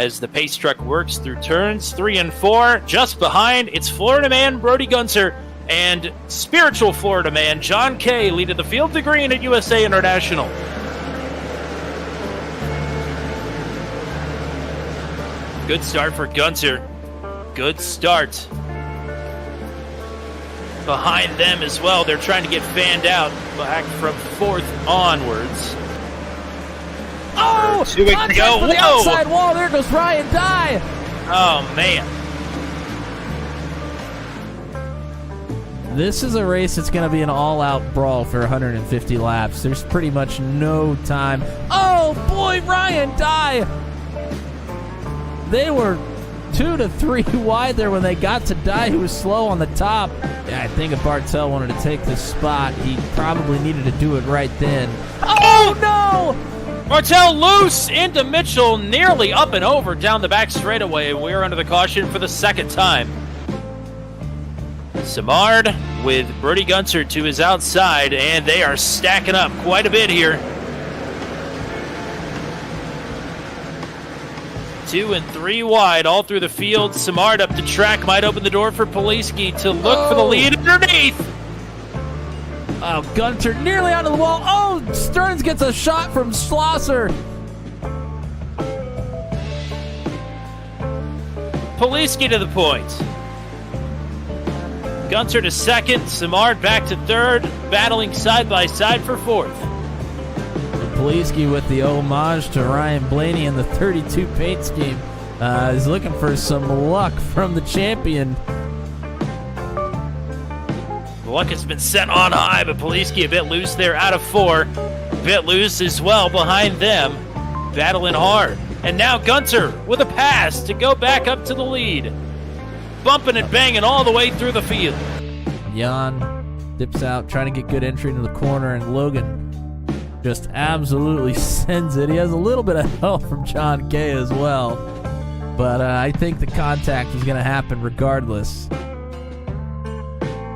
as the pace truck works through turns 3 and 4. Just behind, it's Florida man Brody Gunter and spiritual Florida man John Kay leading the field to green at USA International. Good start for Gunter. Good start. Behind them as well, they're trying to get fanned out back from 4th onwards. Oh! 2 weeks to go. For the outside wall. There goes Ryan Dye. Oh, man. This is a race that's going to be an all-out brawl for 150 laps. There's pretty much no time. Oh, boy, Ryan Dye. They were 2 to 3 wide there when they got to Dye, who was slow on the top. Yeah, I think if Bartel wanted to take this spot, he probably needed to do it right then. Oh, no! Bartel loose into Mitchell, nearly up and over down the back straightaway. We're under the caution for the second time. Samard with Brody Gunter to his outside, and they are stacking up quite a bit here. 2 and 3 wide all through the field. Samard up the track, might open the door for Poliski to look for the lead underneath. Oh, Gunter nearly onto the wall. Oh, Stearns gets a shot from Schlosser. Poliski to the point. Gunter to second, Samard back to third, battling side by side for 4th. Poliski with the homage to Ryan Blaney in the 32 paint scheme. Is looking for some luck from the champion. Luck has been set on high, but Poliski a bit loose there out of 4. A bit loose as well behind them, battling hard. And now Gunter with a pass to go back up to the lead. Bumping and banging all the way through the field. Jan dips out, trying to get good entry into the corner, and Logan just absolutely sends it. He has a little bit of help from John Kay as well. But I think the contact was going to happen regardless.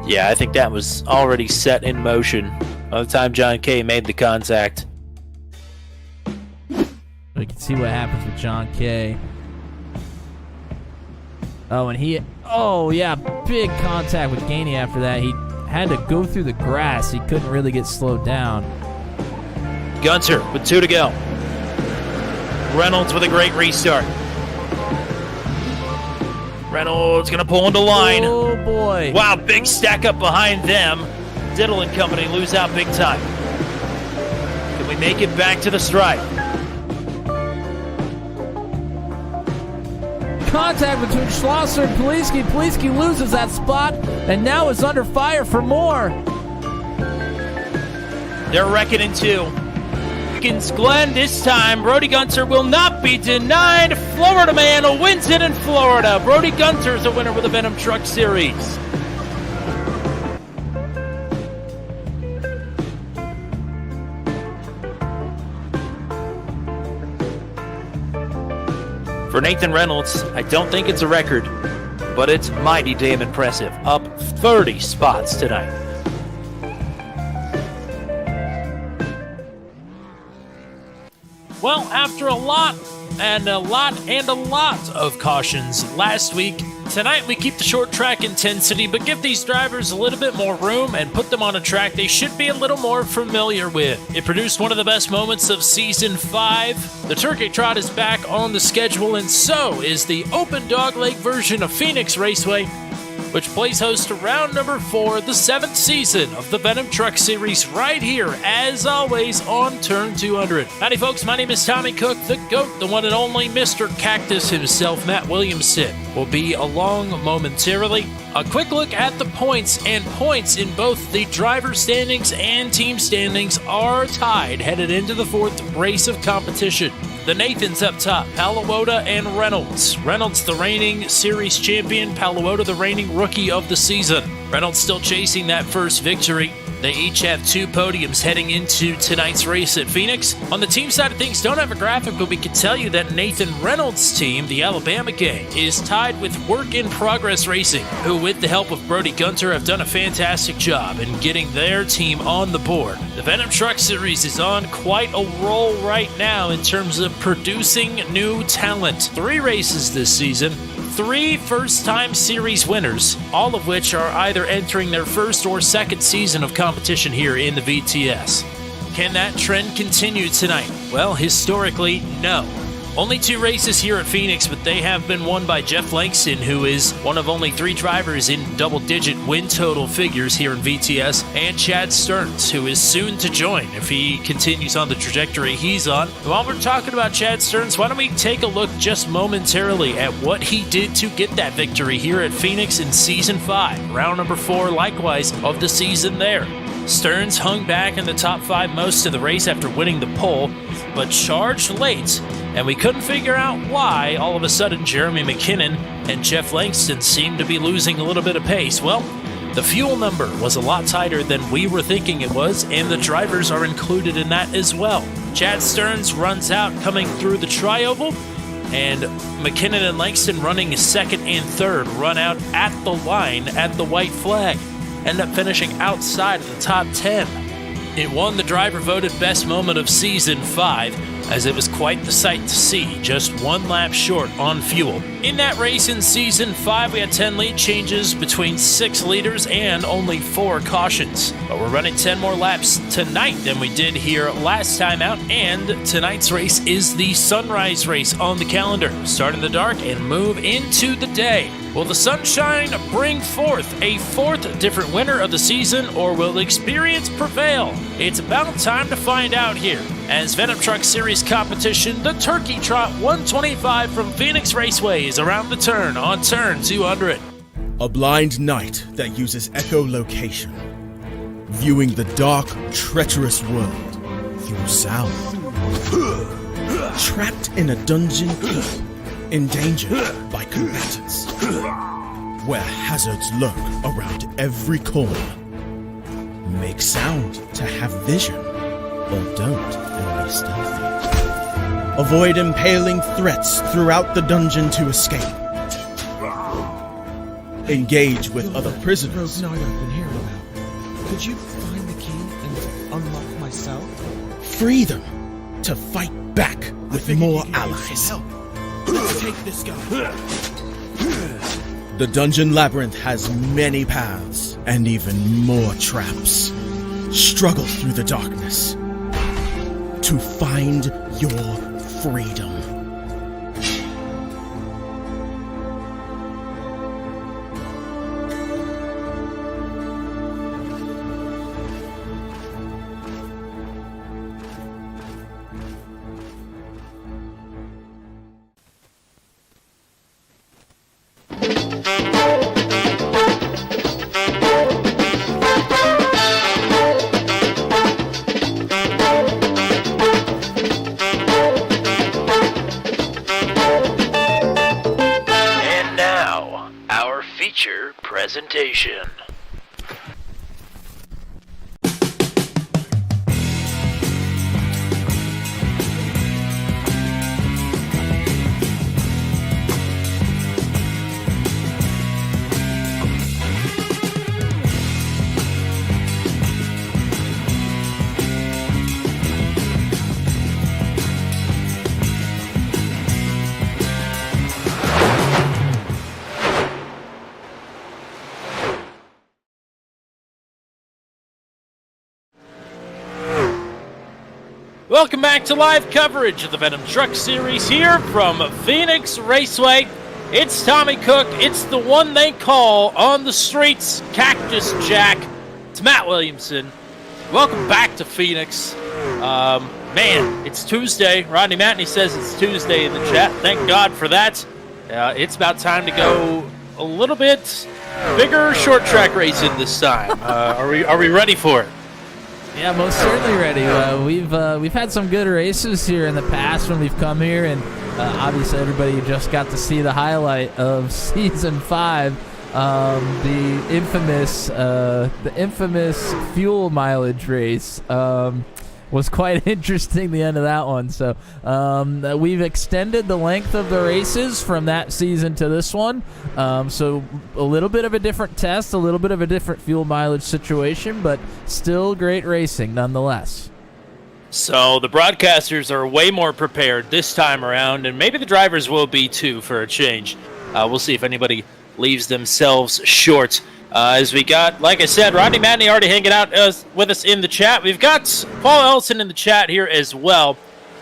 Yeah, I think that was already set in motion by the time John Kay made the contact. We can see what happens with John Kay. Oh, and big contact with Gainey after that. He had to go through the grass. He couldn't really get slowed down. Gunter with 2 to go. Reynolds with a great restart. Reynolds going to pull into line. Oh, boy. Wow, big stack up behind them. Diddle and company lose out big time. Can we make it back to the stripe? Contact between Schlosser and Poliski. Poliski loses that spot and now is under fire for more. They're reckoning 2. Glenn this time. Brody Gunter will not be denied. Florida man wins it in Florida. Brody Gunter's a winner with the Venom Truck Series. For Nathan Reynolds, I don't think it's a record, but it's mighty damn impressive. Up 30 spots tonight. Well, after a lot of cautions last week, tonight we keep the short track intensity, but give these drivers a little bit more room and put them on a track they should be a little more familiar with. It produced one of the best moments of Season 5. The Turkey Trot is back on the schedule, and so is the open dogleg version of Phoenix Raceway, which plays host to round number 4, the 7th season of the Venom Truck Series, right here, as always, on Turn 200. Howdy, folks. My name is Tommy Cook, the GOAT, the one and only Mr. Cactus himself. Matt Williamson will be along momentarily. A quick look at the points, and points in both the driver standings and team standings are tied headed into the 4th race of competition. The Nathans up top, Paluota and Reynolds. Reynolds, the reigning series champion. Paluota, the reigning rookie of the season. Reynolds still chasing that first victory. They each have 2 podiums heading into tonight's race at Phoenix. On the team side of things, don't have a graphic, but we can tell you that Nathan Reynolds' team, the Alabama gang, is tied with Work in Progress Racing, who with the help of Brody Gunter have done a fantastic job in getting their team on the board. The Venom Truck Series is on quite a roll right now in terms of producing new talent. 3 races this season, 3 first-time series winners, all of which are either entering their first or second season of competition here in the VTS. Can that trend continue tonight? Well, historically, no. Only 2 races here at Phoenix, but they have been won by Jeff Langston, who is one of only 3 drivers in double-digit win total figures here in VTS, and Chad Stearns, who is soon to join if he continues on the trajectory he's on. And while we're talking about Chad Stearns, why don't we take a look just momentarily at what he did to get that victory here at Phoenix in Season 5, round number 4, likewise, of the season there. Stearns hung back in the top 5 most of the race after winning the pole, but charged late, and we couldn't figure out why all of a sudden Jeremy McKinnon and Jeff Langston seemed to be losing a little bit of pace. Well, the fuel number was a lot tighter than we were thinking it was, and the drivers are included in that as well. Chad Stearns runs out coming through the tri-oval, and McKinnon and Langston running second and third run out at the line at the white flag. End up finishing outside of the top 10. It won the driver voted best moment of Season 5, as it was quite the sight to see, just 1 lap short on fuel. In that race in Season 5, we had 10 lead changes between 6 leaders and only 4 cautions. But we're running 10 more laps tonight than we did here last time out, and tonight's race is the sunrise race on the calendar. Start in the dark and move into the day. Will the sunshine bring forth a 4th different winner of the season, or will experience prevail? It's about time to find out here, as Venom Truck Series competition, the Turkey Trot 125 from Phoenix Raceway is around the turn on turn 200. A blind knight that uses echolocation, viewing the dark, treacherous world through sound. Trapped in a dungeon deep, endangered by combatants, where hazards lurk around every corner. Make sound to have vision, or don't and be stealthy. Avoid impaling threats throughout the dungeon to escape. Engage with other prisoners. Rogue Knight I've been hearing about. Could you find the key and unlock my cell? Free them to fight back with more allies. Let's take this guy. The Dungeon Labyrinth has many paths and even more traps. Struggle through the darkness to find your freedom. Presentation. Welcome back to live coverage of the Venom Truck Series here from Phoenix Raceway. It's Tommy Cook. It's the one they call on the streets Cactus Jack. It's Matt Williamson. Welcome back to Phoenix. Man, it's Tuesday. Rodney Matney says it's Tuesday in the chat. Thank God for that. It's about time to go a little bit bigger short track racing this time. Are we ready for it? Yeah, most certainly ready. We've had some good races here in the past when we've come here, and obviously everybody just got to see the highlight of Season 5 the infamous fuel mileage race was quite interesting, the end of that one. So we've extended the length of the races from that season to this one. So a little bit of a different test, a little bit of a different fuel mileage situation, but still great racing nonetheless. So the broadcasters are way more prepared this time around, and maybe the drivers will be too for a change. We'll see if anybody leaves themselves short. As we got, like I said, Rodney Madney already hanging out with us in the chat. We've got Paul Ellison in the chat here as well.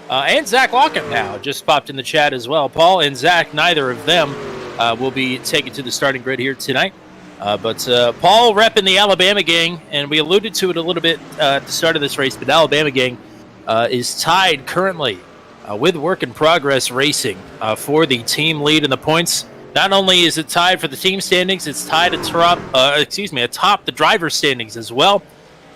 And Zach Lockett now just popped in the chat as well. Paul and Zach, neither of them will be taken to the starting grid here tonight. But Paul repping the Alabama gang, and we alluded to it a little bit at the start of this race, but Alabama gang is tied currently with Work in Progress Racing for the team lead in the points. Not only is it tied for the team standings, it's tied atop the driver standings as well,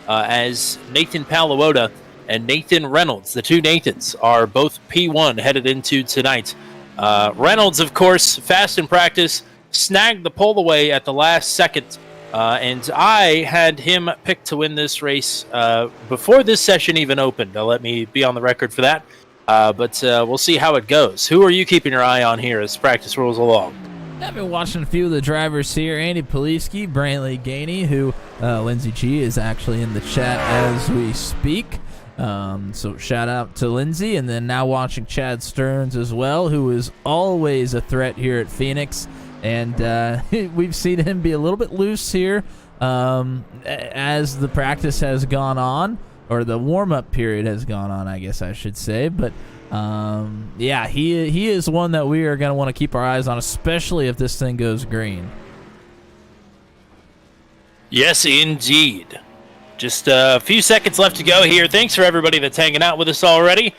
as Nathan Paluota and Nathan Reynolds, the two Nathans, are both P1 headed into tonight. Reynolds, of course, fast in practice, snagged the pole away at the last second, and I had him picked to win this race before this session even opened. Let me be on the record for that. But we'll see how it goes. Who are you keeping your eye on here as practice rolls along? I've been watching a few of the drivers here. Andy Poliski, Brantley Gainey, who Lindsey G is actually in the chat as we speak. So shout out to Lindsey. And then now watching Chad Stearns as well, who is always a threat here at Phoenix. And we've seen him be a little bit loose here as the practice has gone on, or the warm-up period has gone on, I guess I should say. But yeah, he is one that we are going to want to keep our eyes on, especially if this thing goes green. Yes, indeed. Just a few seconds left to go here. Thanks for everybody that's hanging out with us already.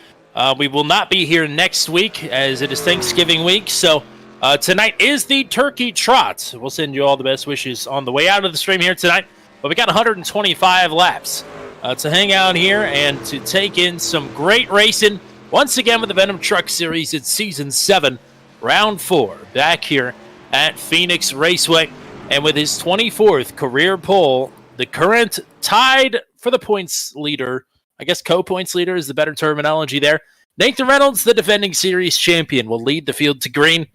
We will not be here next week as it is Thanksgiving week, so tonight is the Turkey Trot. We'll send you all the best wishes on the way out of the stream here tonight. But we got 125 laps to hang out here and to take in some great racing. Once again with the Venom Truck Series, it's Season 7, Round 4, back here at Phoenix Raceway. And with his 24th career pole, the current tied for the points leader, I guess co-points leader is the better terminology there, Nathan Reynolds, the defending series champion, will lead the field to green.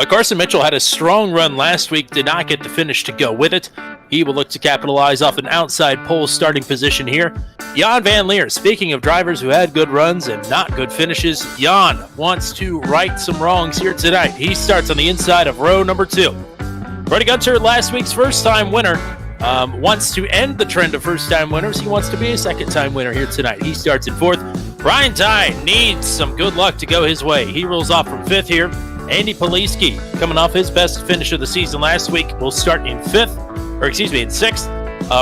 Carson Mitchell had a strong run last week, did not get the finish to go with it. He will look to capitalize off an outside pole starting position here. Jan Van Leer, speaking of drivers who had good runs and not good finishes, Jan wants to right some wrongs here tonight. He starts on the inside of row number 2. Brody Gunter, last week's first-time winner, wants to end the trend of first-time winners. He wants to be a second-time winner here tonight. He starts in 4th. Ryan Dye needs some good luck to go his way. He rolls off from 5th here. Andy Poliski, coming off his best finish of the season last week, will start in 6th.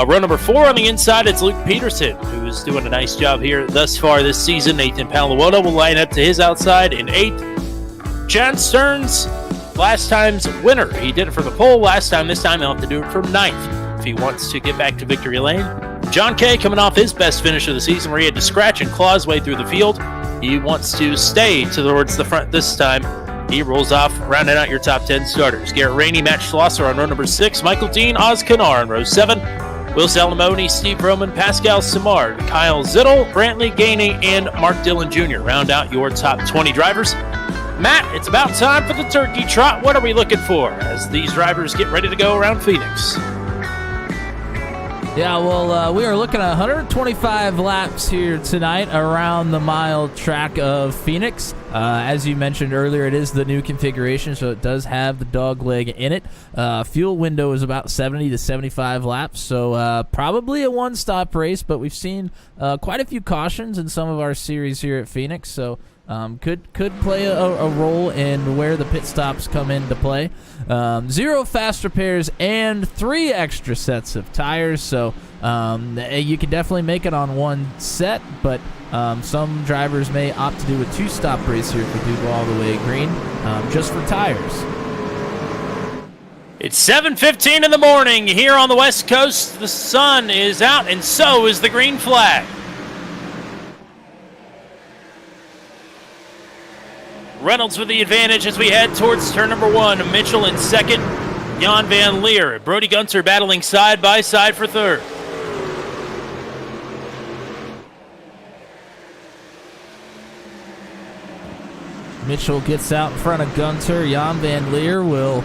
Row number 4 on the inside, it's Luke Peterson, who is doing a nice job here thus far this season. Nathan Paluota will line up to his outside in 8th. Chad Stearns, last time's winner. He did it for the pole last time. This time he'll have to do it from 9th if he wants to get back to victory lane. John Kay, coming off his best finish of the season where he had to scratch and claw his way through the field. He wants to stay towards the front this time. He rolls off, rounding out your top 10 starters. Garrett Rainey, Matt Schlosser on row number 6. Michael Dean, Oz Kanar on row 7. Will Salamone, Steve Roman, Pascal Simard, Kyle Zittel, Brantley Gainey, and Mark Dillon Jr. round out your top 20 drivers. Matt, it's about time for the Turkey Trot. What are we looking for as these drivers get ready to go around Phoenix? Yeah, well, we are looking at 125 laps here tonight around the mile track of Phoenix. As you mentioned earlier, it is the new configuration, so it does have the dog leg in it. Fuel window is about 70 to 75 laps, so probably a one-stop race, but we've seen quite a few cautions in some of our series here at Phoenix, so could play a role in where the pit stops come into play. 0 fast repairs and 3 extra sets of tires, so you can definitely make it on one set, but some drivers may opt to do a 2-stop race here if we do go all the way green, just for tires. It's 7:15 in the morning here on the West Coast. The sun is out, and so is the green flag. Reynolds with the advantage as we head towards turn number 1. Mitchell in 2nd. Jan Van Leer and Brody Gunter battling side by side for third. Mitchell gets out in front of Gunter. Jan Van Leer will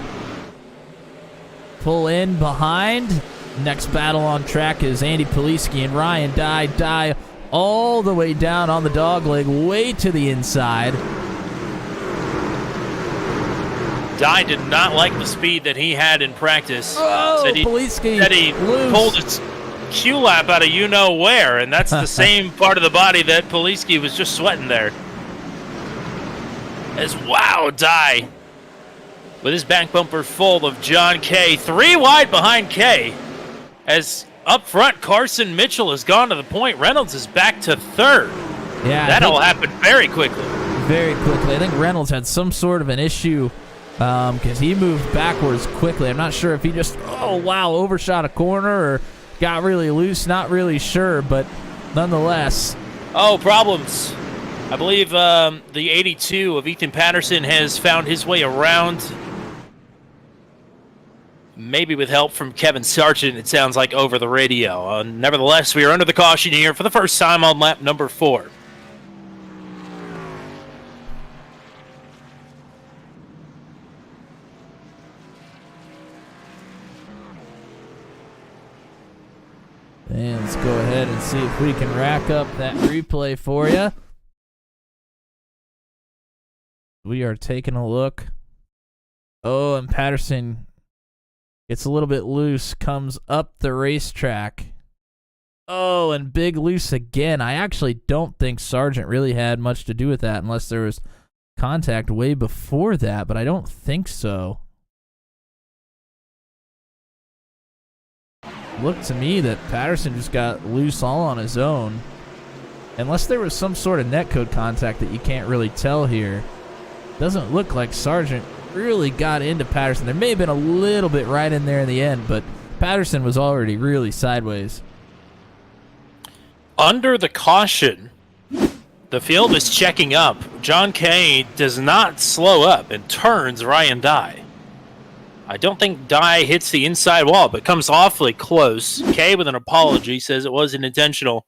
pull in behind. Next battle on track is Andy Poliski and Ryan Dye all the way down on the dog leg, way to the inside. Dye did not like the speed that he had in practice. Poliski said he pulled his Q-lap out of you-know-where, and that's the same part of the body that Poliski was just sweating there. Dye, with his back bumper full of John Kay, 3 wide behind Kay. As up front, Carson Mitchell has gone to the point. Reynolds is back to third. Yeah, that'll happen very quickly. Very quickly. I think Reynolds had some sort of an issue because he moved backwards quickly. I'm not sure if he just, overshot a corner or got really loose. Not really sure, but nonetheless. Problems. I believe the 82 of Ethan Patterson has found his way around. Maybe with help from Kevin Sargent, it sounds like, over the radio. Nevertheless, we are under the caution here for the first time on lap number 4. And let's go ahead and see if we can rack up that replay for you. We are taking a look. Oh, and Patterson gets a little bit loose, comes up the racetrack. Oh, and big loose again. I actually don't think Sargent really had much to do with that unless there was contact way before that, but I don't think so. Looked to me that Patterson just got loose all on his own. Unless there was some sort of netcode contact that you can't really tell here. Doesn't look like Sargent really got into Patterson. There may have been a little bit right in there in the end, but Patterson was already really sideways. Under the caution, the field is checking up. John Kay does not slow up and turns Ryan Dye. I don't think Dye hits the inside wall, but comes awfully close. Kay, with an apology, says it wasn't intentional.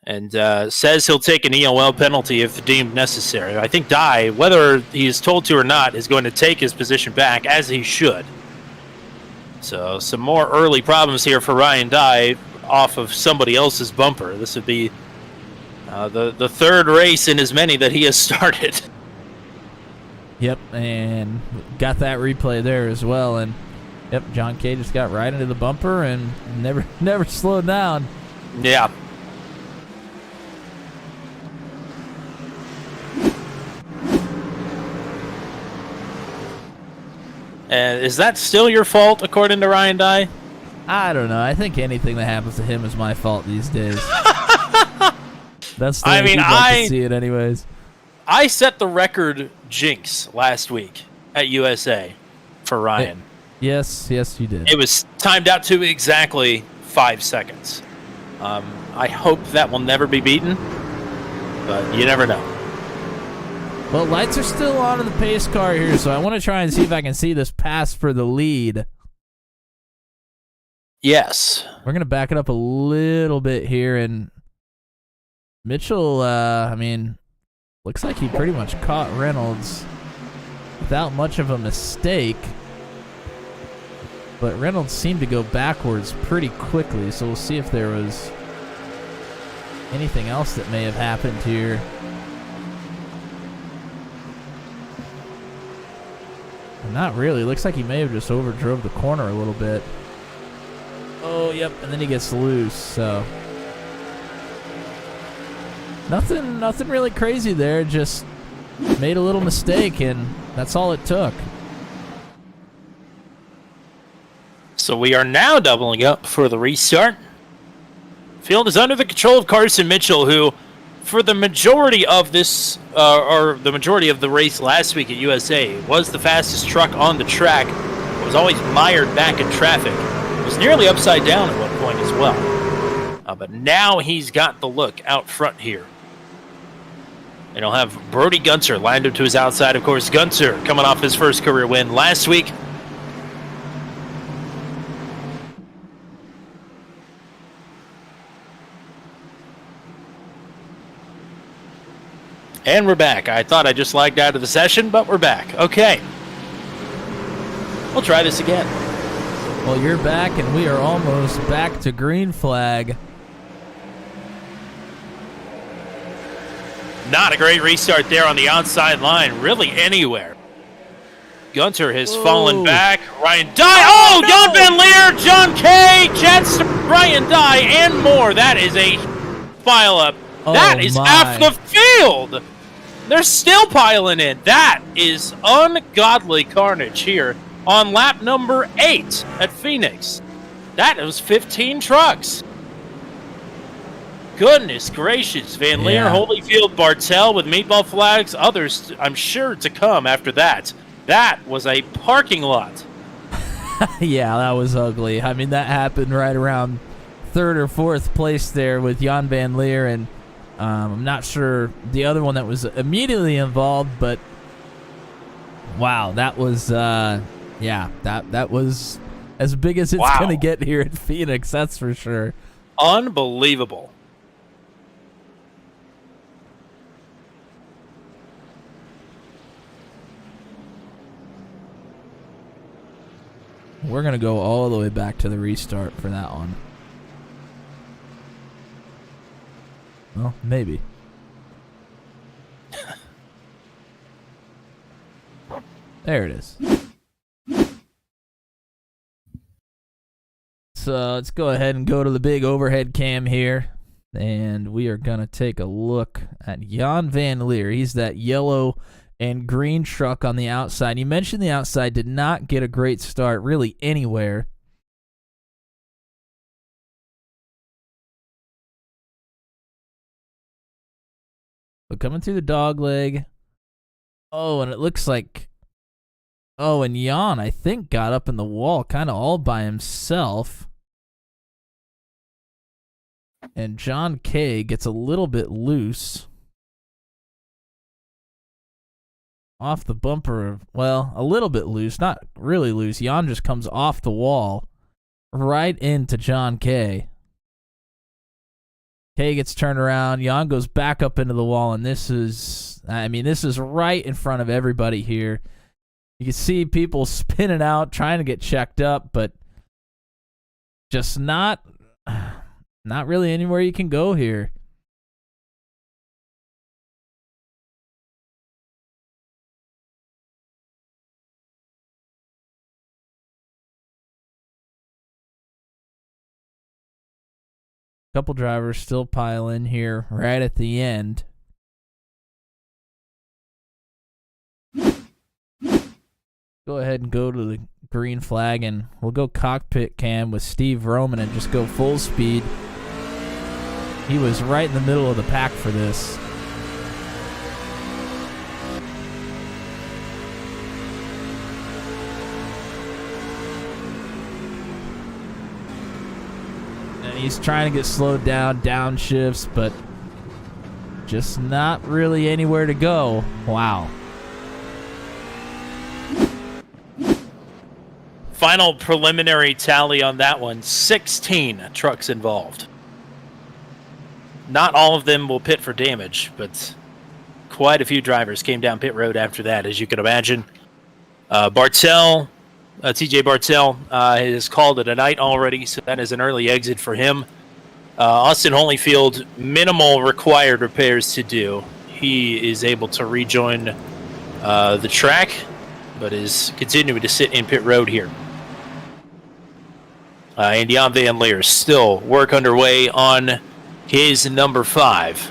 And says he'll take an EOL penalty if deemed necessary. I think Dye, whether he is told to or not, is going to take his position back, as he should. So some more early problems here for Ryan Dye off of somebody else's bumper. This would be the third race in as many that he has started. Yep, and got that replay there as well. And yep, John Kay just got right into the bumper and never slowed down. Yeah. Is that still your fault, according to Ryan Dye? I don't know. I think anything that happens to him is my fault these days. That's the way he'd like to see it anyways. I set the record jinx last week at USA for Ryan. Yes, you did. It was timed out to exactly 5 seconds. I hope that will never be beaten, but you never know. Well, lights are still on in the pace car here, so I want to try and see if I can see this pass for the lead. Yes. We're going to back it up a little bit here, and Mitchell, looks like he pretty much caught Reynolds without much of a mistake. But Reynolds seemed to go backwards pretty quickly, so we'll see if there was anything else that may have happened here. Not really. Looks like he may have just overdrove the corner a little bit. Oh, yep, and then he gets loose, so nothing really crazy there. Just made a little mistake, and that's all it took. So we are now doubling up for the restart. Field is under the control of Carson Mitchell, who, for the majority of this, or the majority of the race last week at USA, was the fastest truck on the track. Was always mired back in traffic. Was nearly upside down at one point as well. But now he's got the look out front here. And he'll have Brody Gunter lined up to his outside. Of course, Gunter coming off his first career win last week. And we're back. I thought I just lagged out of the session, but we're back. Okay. We'll try this again. Well, you're back, and we are almost back to green flag. Not a great restart there on the outside line, really anywhere. Gunter has fallen back. Ryan Dye. Oh, no! Jan Van Leer, John K, Jets, Ryan Dye, and more. That is a pile up. That is half the field. They're still piling in. That is ungodly carnage here on lap number 8 at Phoenix. That was 15 trucks. Goodness gracious. Van Leer, Holyfield, Bartel with meatball flags. Others, I'm sure, to come after that. That was a parking lot. Yeah, that was ugly. I mean, that happened right around 3rd or 4th place there with Jan Van Leer, and I'm not sure the other one that was immediately involved, but wow, that was, that was as big as it's going to get here at Phoenix, that's for sure. Unbelievable. We're going to go all the way back to the restart for that one. Well, maybe. There it is. So let's go ahead and go to the big overhead cam here. And we are going to take a look at Jan Van Leer. He's that yellow and green truck on the outside. You mentioned the outside did not get a great start really anywhere. But coming through the dog leg. Oh, and it looks like... Oh, and Jan, I think, got up in the wall kind of all by himself. And John K. gets a little bit loose. Off the bumper. Well, a little bit loose. Not really loose. Jan just comes off the wall. Right into John K. K gets turned around. Jan goes back up into the wall, and this is right in front of everybody here. You can see people spinning out, trying to get checked up, but just not really anywhere you can go here. Couple drivers still pile in here right at the end. Go ahead and go to the green flag, and we'll go cockpit cam with Steve Roman and just go full speed. He was right in the middle of the pack for this. He's trying to get slowed down, downshifts, but just not really anywhere to go. Wow. Final preliminary tally on that one, 16 trucks involved. Not all of them will pit for damage, but quite a few drivers came down pit road after that, as you can imagine. TJ Bartel has called it a night already, so that is an early exit for him. Austin Holyfield, minimal required repairs to do. He is able to rejoin the track, but is continuing to sit in pit road here. And Jan Van Leer, still work underway on his number 5.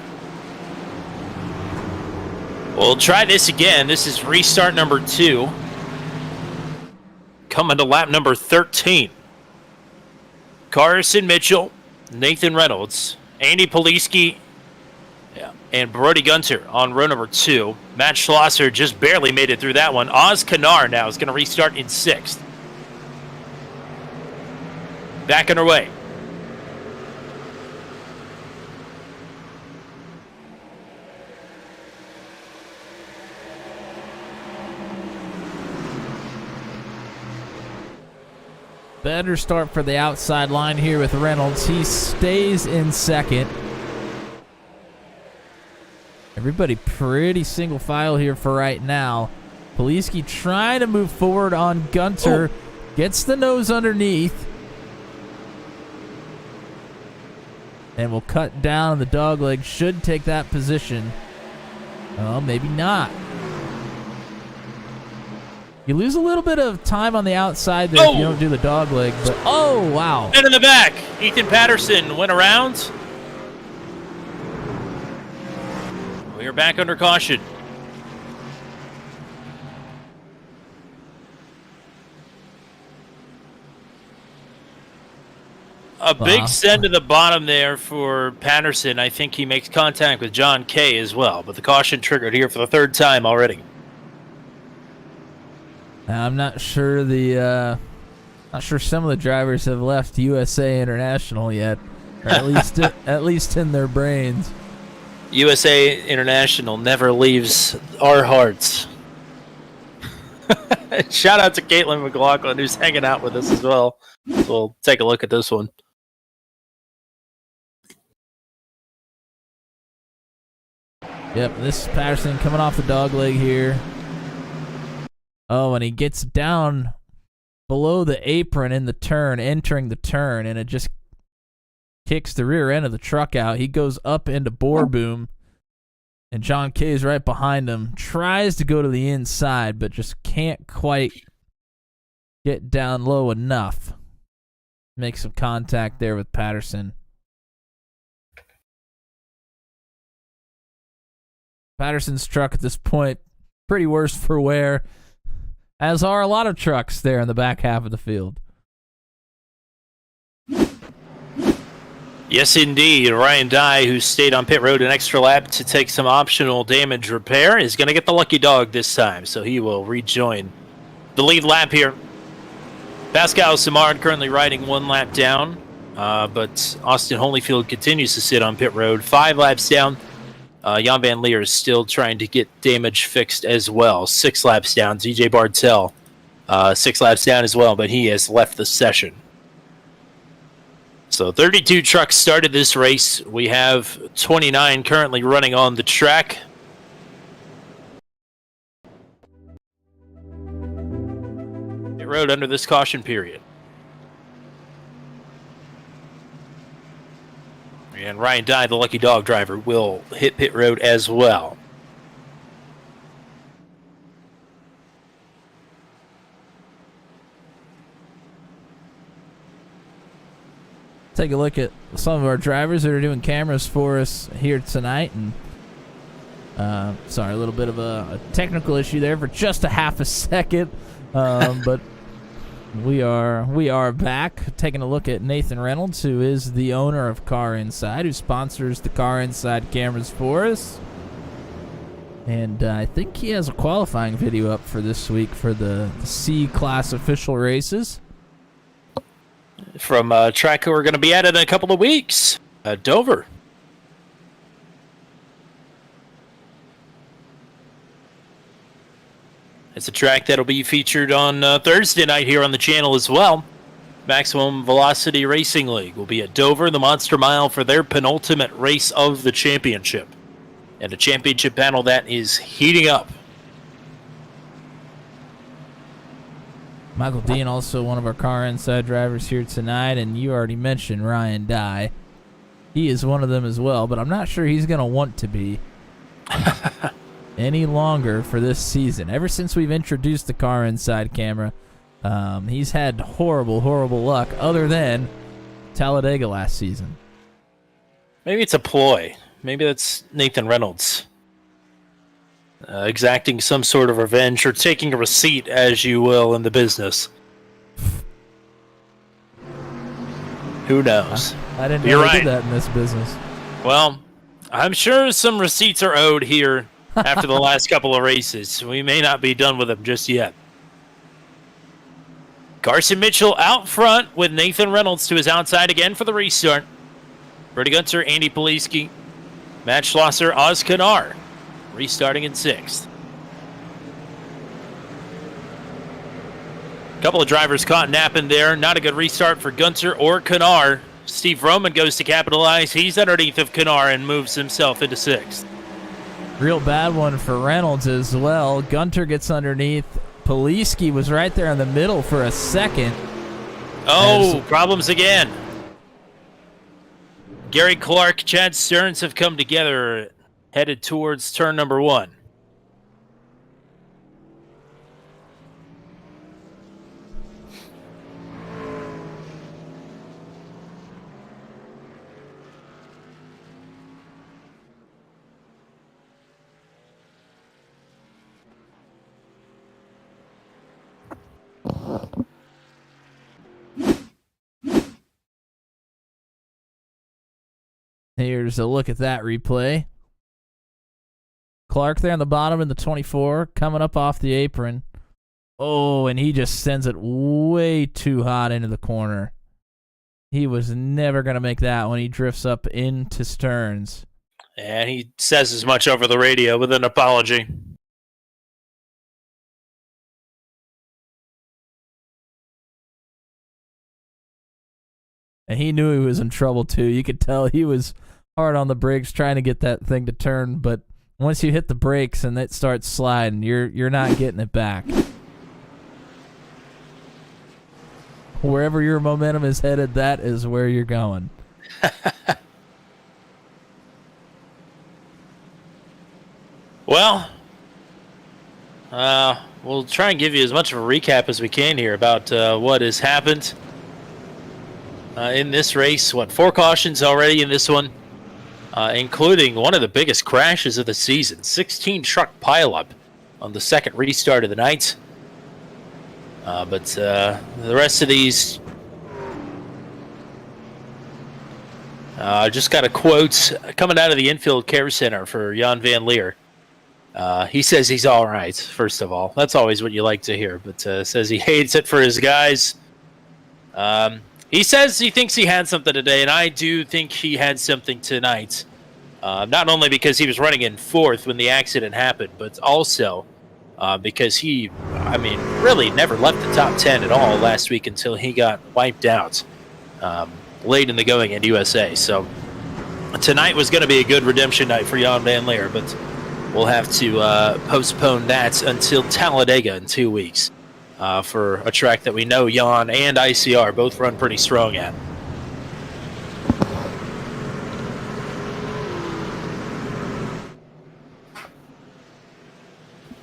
We'll try this again. This is restart number 2. Coming to lap number 13. Carson Mitchell, Nathan Reynolds, Andy Poliski, and Brody Gunter on row number 2. Matt Schlosser just barely made it through that one. Oz Kanar now is going to restart in 6th. Back underway. Better start for the outside line here with Reynolds. He stays in 2nd. Everybody pretty single file here for right now. Poliski trying to move forward on Gunter. Gets the nose underneath. And will cut down. The dogleg should take that position. Oh, maybe not. You lose a little bit of time on the outside there if you don't do the dogleg. But oh, wow. And in the back, Ethan Patterson went around. We are back under caution. A big send to the bottom there for Patterson. I think he makes contact with John Kay as well, but the caution triggered here for the third time already. I'm not sure some of the drivers have left USA International yet, or at least in their brains. USA International never leaves our hearts. Shout out to Caitlin McLaughlin, who's hanging out with us as well. We'll take a look at this one. Yep, this is Patterson coming off the dogleg here. Oh, and he gets down below the apron in the turn, entering the turn, and it just kicks the rear end of the truck out. He goes up into bore boom, and John Kay is right behind him. Tries to go to the inside, but just can't quite get down low enough. Make some contact there with Patterson. Patterson's truck at this point, pretty worse for wear, as are a lot of trucks there in the back half of the field. Yes, indeed. Ryan Dye, who stayed on pit road an extra lap to take some optional damage repair, is going to get the lucky dog this time, so he will rejoin the lead lap here. Pascal Simard currently riding 1 lap down, but Austin Holyfield continues to sit on pit road, 5 laps down. Jan Van Leer is still trying to get damage fixed as well. 6 laps down. DJ Bartel, 6 laps down as well, but he has left the session. So 32 trucks started this race. We have 29 currently running on the track. Pit road under this caution period. And Ryan Dye, the lucky dog driver, will hit pit road as well. Take a look at some of our drivers that are doing cameras for us here tonight. And sorry, a little bit of a technical issue there for just a half a second. But we are back, taking a look at Nathan Reynolds, who is the owner of Car Inside, who sponsors the Car Inside cameras for us. And I think he has a qualifying video up for this week for the C-Class official races. From a track we're going to be at in a couple of weeks, Dover. It's a track that'll be featured on Thursday night here on the channel as well. Maximum Velocity Racing League will be at Dover, the Monster Mile, for their penultimate race of the championship. And a championship panel that is heating up. Michael Dean, also one of our Car Inside drivers here tonight, and you already mentioned Ryan Dye. He is one of them as well, but I'm not sure he's going to want to be any longer for this season. Ever since we've introduced the Car Inside camera, he's had horrible luck, other than Talladega last season. Maybe it's a ploy. Maybe that's Nathan Reynolds exacting some sort of revenge, or taking a receipt, as you will, in the business. Who knows? I didn't know they did that in this business. Well, I'm sure some receipts are owed here after the last couple of races. We may not be done with them just yet. Carson Mitchell out front with Nathan Reynolds to his outside again for the restart. Brady Gunter, Andy Poliski, Matt Schlosser, Oz Kanar restarting in 6th. A couple of drivers caught napping there. Not a good restart for Gunter or Kanar. Steve Roman goes to capitalize. He's underneath of Kanar and moves himself into 6th. Real bad one for Reynolds as well. Gunter gets underneath. Poliski was right there in the middle for a second. Oh, problems again. Gary Clark, Chad Stearns have come together, headed towards turn number 1. Here's a look at that replay. Clark there on the bottom in the 24, coming up off the apron. Oh, and he just sends it way too hot into the corner. He was never going to make that when he drifts up into Stearns. And he says as much over the radio with an apology. And he knew he was in trouble, too. You could tell he was hard on the brakes trying to get that thing to turn, but once you hit the brakes and it starts sliding, you're not getting it back. Wherever your momentum is headed, that is where you're going. Well, we'll try and give you as much of a recap as we can here about what has happened in this race. 4 cautions already in this one, including one of the biggest crashes of the season. 16 truck pileup on the second restart of the night. But the rest of these, just got a quote coming out of the infield care center for Jan Van Leer. He says he's all right, first of all. That's always what you like to hear, but says he hates it for his guys. He says he thinks he had something today, and I do think he had something tonight. Not only because he was running in 4th when the accident happened, but also because he, really never left the top 10 at all last week until he got wiped out late in the going at USA. So tonight was going to be a good redemption night for Jan Van Leer, but we'll have to postpone that until Talladega in 2 weeks for a track that we know Jan and ICR both run pretty strong at.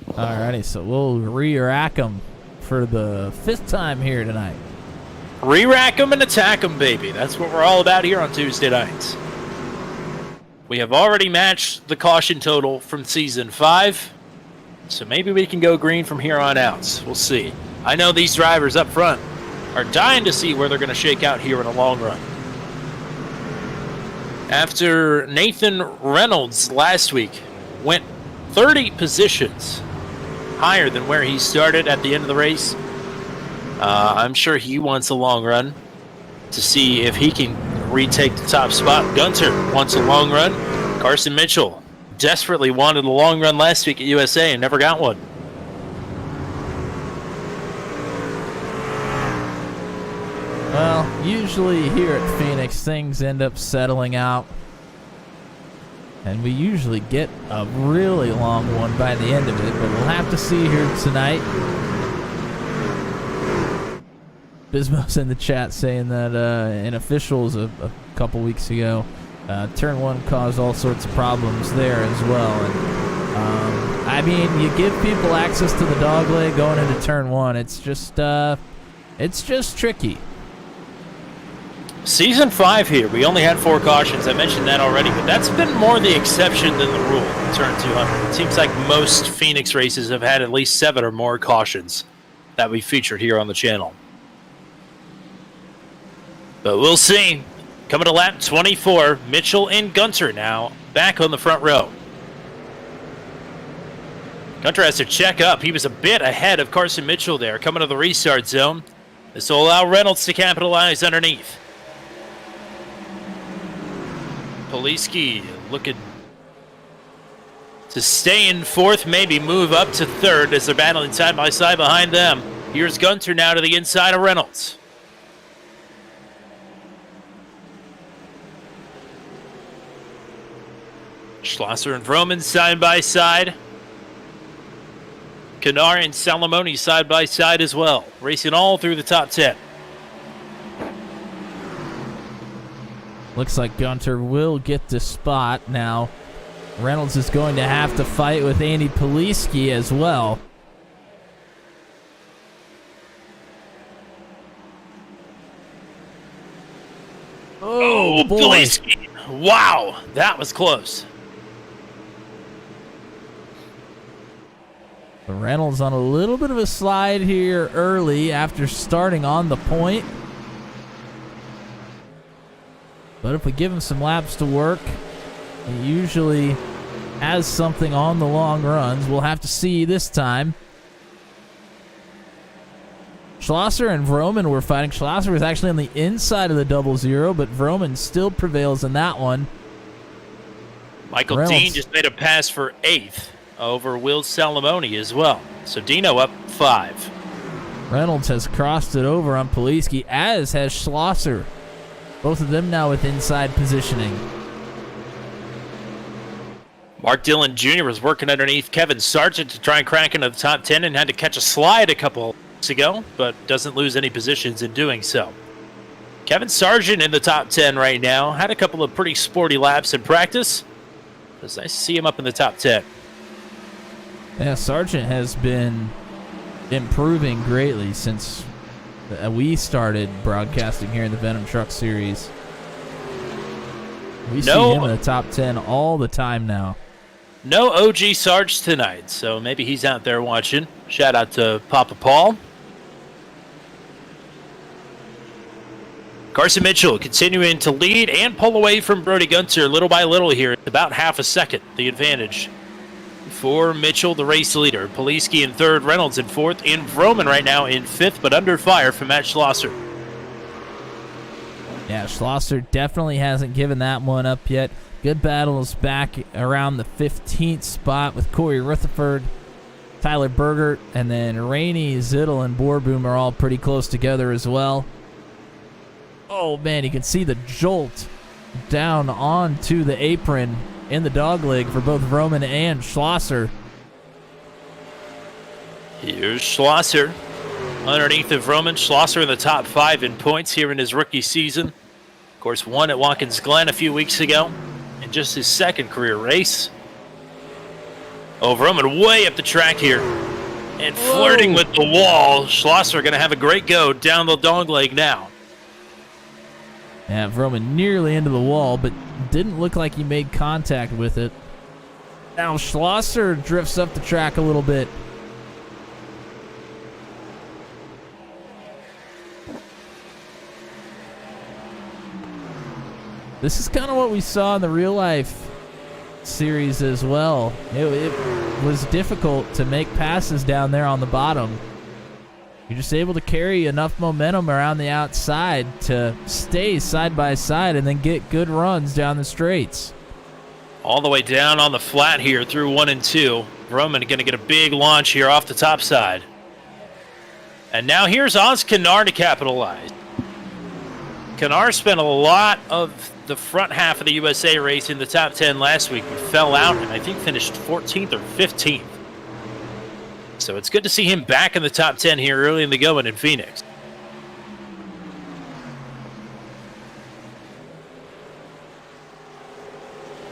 Alrighty, so we'll re-rack them for the 5th time here tonight. Re-rack them and attack them, baby. That's what we're all about here on Tuesday nights. We have already matched the caution total from Season 5, so maybe we can go green from here on out. We'll see. I know these drivers up front are dying to see where they're going to shake out here in the long run. After Nathan Reynolds last week went 30 positions higher than where he started at the end of the race, I'm sure he wants a long run to see if he can retake the top spot. Gunter wants a long run. Carson Mitchell desperately wanted a long run last week at USA and never got one. Well, usually here at Phoenix, things end up settling out. And we usually get a really long one by the end of it, but we'll have to see here tonight. Bismo's in the chat saying that in officials a couple weeks ago, Turn 1 caused all sorts of problems there as well. And you give people access to the dogleg going into Turn 1. It's just tricky. Season 5 here, we only had 4 cautions. I mentioned that already, but that's been more the exception than the rule in Turn 200. It seems like most Phoenix races have had at least 7 or more cautions that we featured here on the channel. But we'll see. Coming to lap 24, Mitchell and Gunter now back on the front row. Gunter has to check up. He was a bit ahead of Carson Mitchell there, coming to the restart zone. This will allow Reynolds to capitalize underneath. Poliski looking to stay in 4th, maybe move up to 3rd as they're battling side by side behind them. Here's Gunter now to the inside of Reynolds. Schlosser and Vroman side by side. Canar and Salamoni side by side as well, racing all through the top 10. Looks like Gunter will get the spot now. Reynolds is going to have to fight with Andy Poliski as well. Oh, boy. Poliski. Wow, that was close. Reynolds on a little bit of a slide here early after starting on the point. But if we give him some laps to work, he usually has something on the long runs. We'll have to see this time. Schlosser and Vroman were fighting. Schlosser was actually on the inside of the 00, but Vroman still prevails in that one. Michael Reynolds. Dean just made a pass for 8th over Will Salamoni as well. So Dino up 5. Reynolds has crossed it over on Poliski, as has Schlosser. Both of them now with inside positioning. Mark Dillon Jr. was working underneath Kevin Sargent to try and crack into the top 10 and had to catch a slide a couple weeks ago, but doesn't lose any positions in doing so. Kevin Sargent in the top 10 right now. Had a couple of pretty sporty laps in practice. It's nice to see him up in the top 10. Yeah, Sargent has been improving greatly since we started broadcasting here in the Venom Truck Series. We see him in the top 10 all the time now. No OG Sarge tonight, so maybe he's out there watching. Shout out to Papa Paul. Carson Mitchell continuing to lead and pull away from Brody Gunter little by little here. About half a second, the advantage for Mitchell, the race leader. Poliski in 3rd, Reynolds in 4th, and Vroman right now in 5th, but under fire from Matt Schlosser. Yeah, Schlosser definitely hasn't given that one up yet. Good battles back around the 15th spot with Corey Rutherford, Tyler Bergert, and then Rainey, Zittel, and Borboom are all pretty close together as well. Oh, man, you can see the jolt down onto the apron in the dogleg for both Vroman and Schlosser. Here's Schlosser underneath of Vroman. Schlosser in the top 5 in points here in his rookie season. Of course, won at Watkins Glen a few weeks ago in just his 2nd career race. Oh, Vroman way up the track here and flirting with the wall. Schlosser going to have a great go down the dogleg now. Yeah, Vroman nearly into the wall, but didn't look like he made contact with it. Now Schlosser drifts up the track a little bit. This is kind of what we saw in the real life series as well. It was difficult to make passes down there on the bottom. You're just able to carry enough momentum around the outside to stay side by side and then get good runs down the straights. All the way down on the flat here through 1 and 2. Roman going to get a big launch here off the top side. And now here's Oz Canar to capitalize. Canar spent a lot of the front half of the USA race in the top 10 last week, but fell out and I think finished 14th or 15th. So it's good to see him back in the top 10 here early in the going in Phoenix.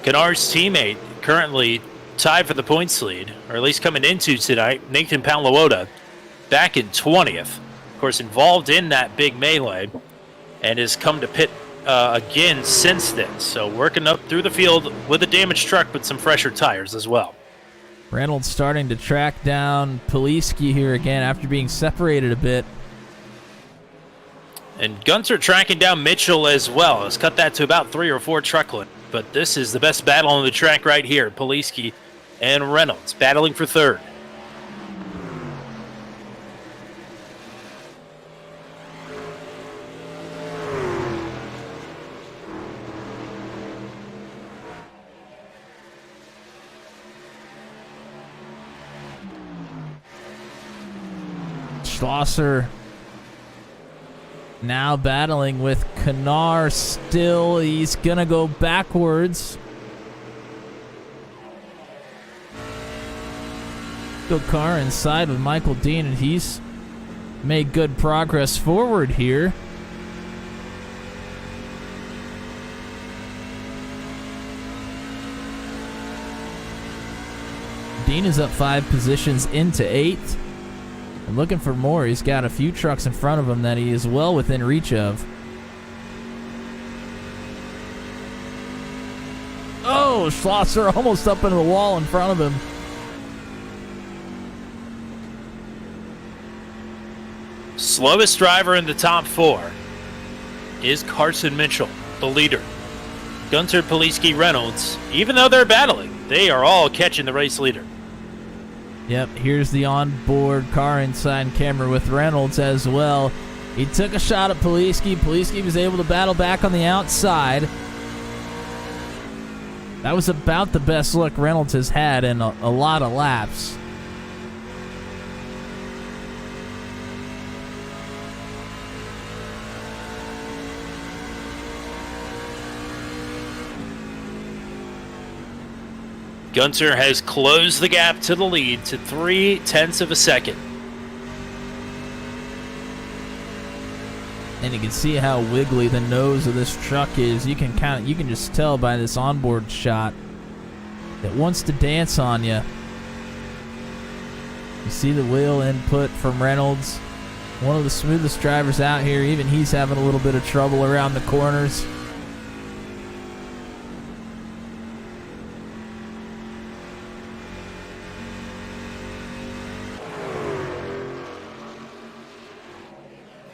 Canar's teammate currently tied for the points lead, or at least coming into tonight, Nathan Paluota, back in 20th. Of course, involved in that big melee, and has come to pit again since then. So working up through the field with a damaged truck, but some fresher tires as well. Reynolds starting to track down Poliski here again after being separated a bit. And Gunter tracking down Mitchell as well. Has cut that to about 3 or 4 truck lengths. But this is the best battle on the track right here. Poliski and Reynolds battling for 3rd. Schlosser now battling with Canar still. He's going to go backwards. Go car inside with Michael Dean, and he's made good progress forward here. Dean is up 5 positions into 8th. And looking for more. He's got a few trucks in front of him that he is well within reach of. Oh, Schlosser almost up into the wall in front of him. Slowest driver in the top 4 is Carson Mitchell, the leader. Gunter, Poliski, Reynolds, even though they're battling, they are all catching the race leader. Yep, here's the onboard car inside camera with Reynolds as well. He took a shot at Poliski. Poliski was able to battle back on the outside. That was about the best look Reynolds has had in a lot of laps. Gunter has closed the gap to the lead to 0.3 of a second. And you can see how wiggly the nose of this truck is. You can just tell by this onboard shot that wants to dance on you. You see the wheel input from Reynolds, one of the smoothest drivers out here. Even he's having a little bit of trouble around the corners.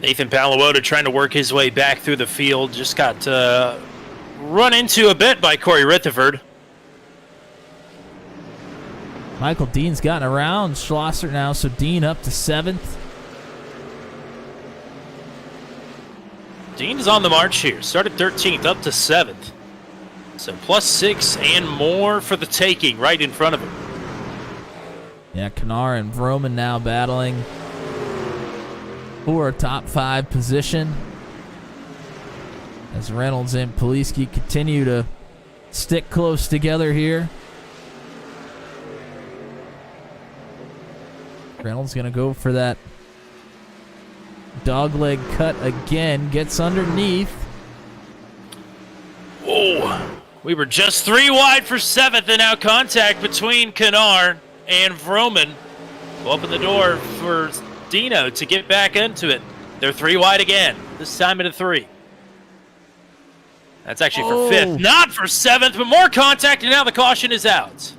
Nathan Paluota trying to work his way back through the field. Just got run into a bit by Corey Rutherford. Michael Dean's gotten around Schlosser now, so Dean up to 7th. Dean's on the march here. Started 13th, up to 7th. So +6 and more for the taking right in front of him. Yeah, Kanar and Vroman now battling for a top 5 position, as Reynolds and Poliski continue to stick close together here. Reynolds going to go for that dogleg cut again, gets underneath. Oh, we were just 3 wide for 7th, and now contact between Kanar and Vroman will open the door for Dino to get back into it. They're 3 wide again, this time into 3. That's actually for 5th, not for 7th, but more contact, and now the caution is out.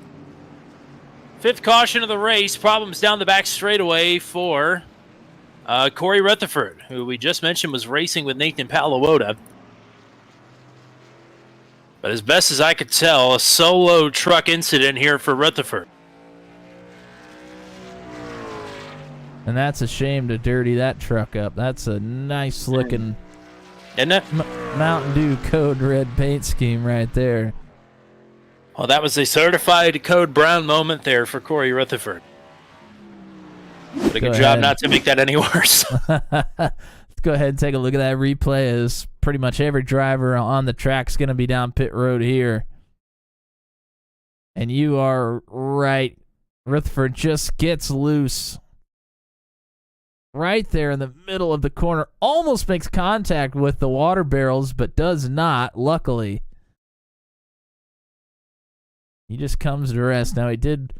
5th caution of the race. Problems down the back straightaway for Corey Rutherford, who we just mentioned was racing with Nathan Paluota. But as best as I could tell, a solo truck incident here for Rutherford. And that's a shame to dirty that truck up. That's a nice looking Isn't it? Mountain Dew Code Red paint scheme right there. Well, that was a certified Code Brown moment there for Corey Rutherford. Did a good job not to make that any worse. Let's go ahead and take a look at that replay, as pretty much every driver on the track is going to be down pit road here. And you are right. Rutherford just gets loose right there in the middle of the corner. Almost makes contact with the water barrels, but does not, luckily. He just comes to rest. Now, he did,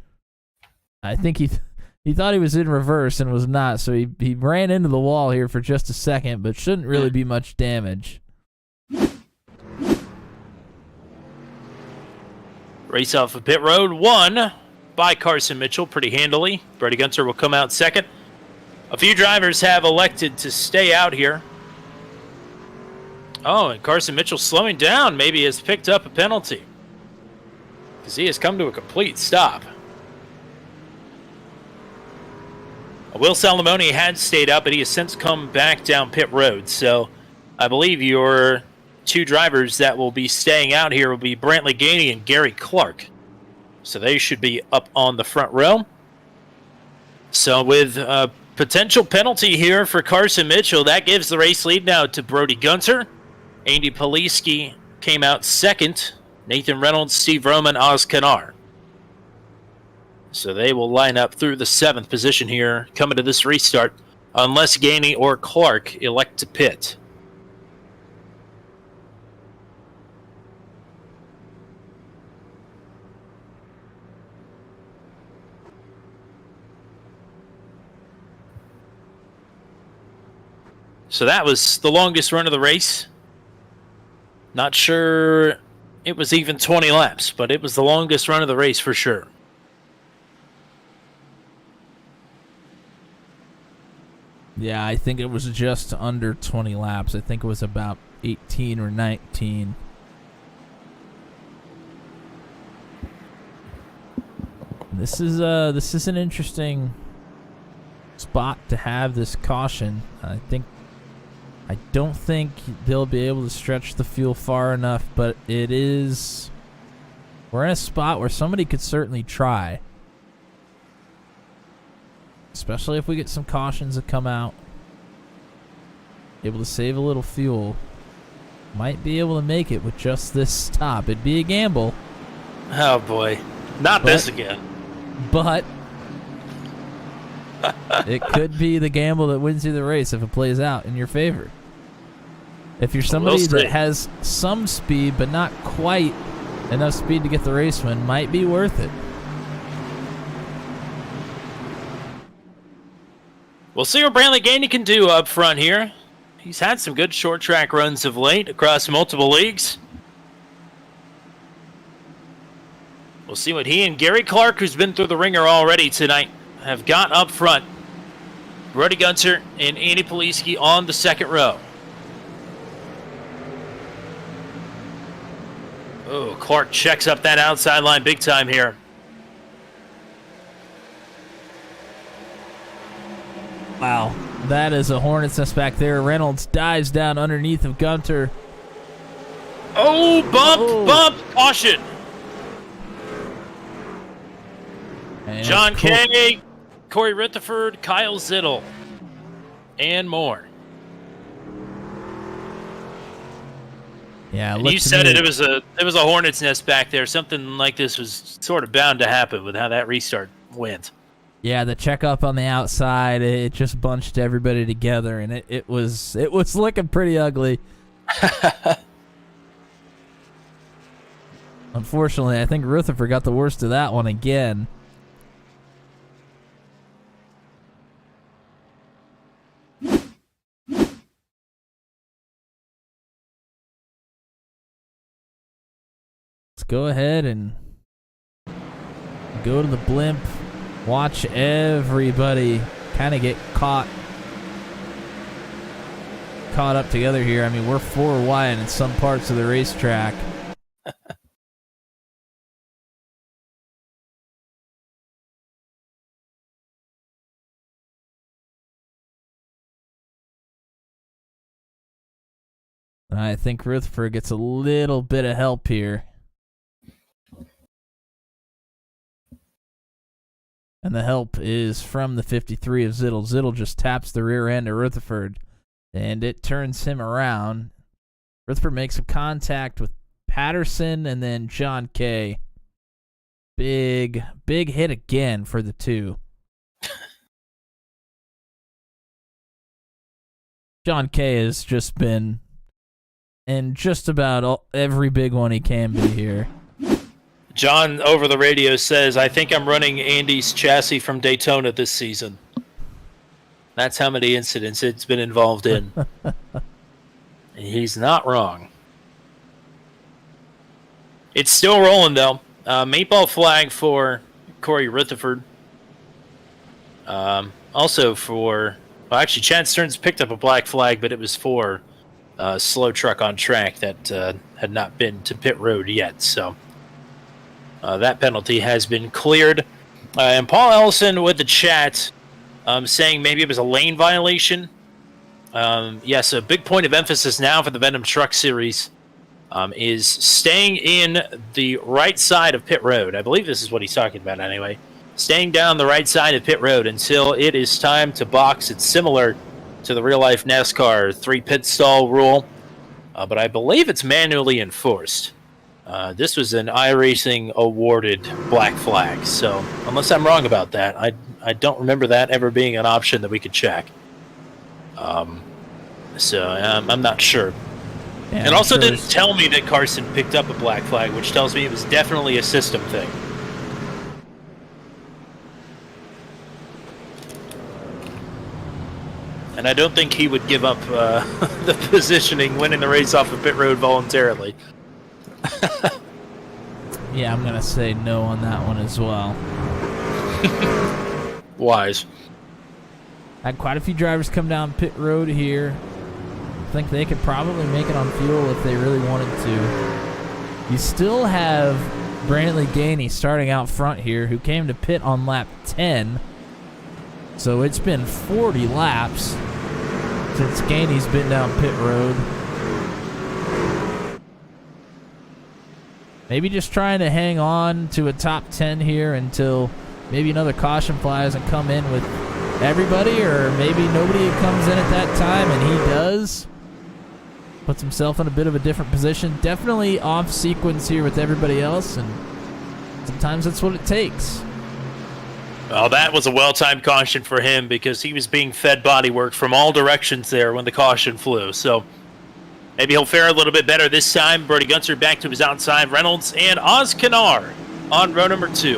I think he thought he was in reverse and was not, so he ran into the wall here for just a second, but shouldn't really be much damage. Race off of pit road, won by Carson Mitchell pretty handily. Brady Gunter will come out second. A few drivers have elected to stay out here. Oh, and Carson Mitchell slowing down maybe has picked up a penalty, because he has come to a complete stop. Will Salamone had stayed out, but he has since come back down pit road. So I believe your 2 drivers that will be staying out here will be Brantley Gainey and Gary Clark. So they should be up on the front row. So with a potential penalty here for Carson Mitchell, that gives the race lead now to Brody Gunter. Andy Poliski came out second. Nathan Reynolds, Steve Roman, Oz Kanar. So they will line up through the 7th position here, coming to this restart, unless Gainey or Clark elect to pit. So that was the longest run of the race. Not sure it was even 20 laps, but it was the longest run of the race for sure. Yeah, I think it was just under 20 laps. I think it was about 18 or 19. This is an interesting spot to have this caution. I don't think they'll be able to stretch the fuel far enough, but we're in a spot where somebody could certainly try. Especially if we get some cautions that come out. Able to save a little fuel. Might be able to make it with just this stop. It'd be a gamble. Oh boy. Not this again. But it could be the gamble that wins you the race if it plays out in your favor. If you're somebody that has some speed but not quite enough speed to get the race win, might be worth it. We'll see what Brantley Gainey can do up front here. He's had some good short track runs of late across multiple leagues. We'll see what he and Gary Clark, who's been through the ringer already tonight, have got up front. Brody Gunter and Andy Poliski on the second row. Oh, Clark checks up that outside line big time here. Wow, that is a hornet's nest back there. Reynolds dives down underneath of Gunter. Oh, bump, caution. And John Kay, Corey Rutherford, Kyle Zittel, and more. Yeah, and you said it was a hornet's nest back there. Something like this was sort of bound to happen with how that restart went. Yeah, the checkup on the outside, it just bunched everybody together, and it was looking pretty ugly. Unfortunately, I think Rutherford got the worst of that one again. Let's go ahead and go to the blimp. Watch everybody kind of get caught up together here. I mean, we're 4 wide in some parts of the racetrack. I think Rutherford gets a little bit of help here. And the help is from the 53 of Zittel. Zittel just taps the rear end of Rutherford, and it turns him around. Rutherford makes a contact with Patterson and then John Kay. Big hit again for the two. John Kay has just been in just about every big one he can be here. John over the radio says, I think I'm running Andy's chassis from Daytona this season. That's how many incidents it's been involved in. He's not wrong. It's still rolling, though. Meatball flag for Corey Rutherford. Also for... Well, actually, Chad Stearns picked up a black flag, but it was for slow truck on track that had not been to pit road yet, so... that penalty has been cleared. And Paul Ellison with the chat saying maybe it was a lane violation. Yes, a big point of emphasis now for the Venom Truck Series is staying in the right side of pit road. I believe this is what he's talking about anyway. Staying down the right side of pit road until it is time to box. It's similar to the real-life NASCAR 3 pit stall rule, but I believe it's manually enforced. This was an iRacing awarded black flag, so unless I'm wrong about that, I don't remember that ever being an option that we could check. So I'm not sure. Yeah, it also sure didn't tell me that Carson picked up a black flag, which tells me it was definitely a system thing. And I don't think he would give up the positioning, winning the race off of pit road voluntarily. Yeah, I'm going to say no on that one as well. Wise. Had quite a few drivers come down pit road here. I think they could probably make it on fuel if they really wanted to. You still have Brantley Gainey starting out front here, who came to pit on lap 10. So it's been 40 laps since Gainey's been down pit road. Maybe just trying to hang on to a top 10 here until maybe another caution flies and come in with everybody, or maybe nobody comes in at that time and he does. Puts himself in a bit of a different position. Definitely off sequence here with everybody else, and sometimes that's what it takes. Well, that was a well-timed caution for him because he was being fed bodywork from all directions there when the caution flew. So maybe he'll fare a little bit better this time. Brody Gunter back to his outside. Reynolds and Oz Kanar on row number 2.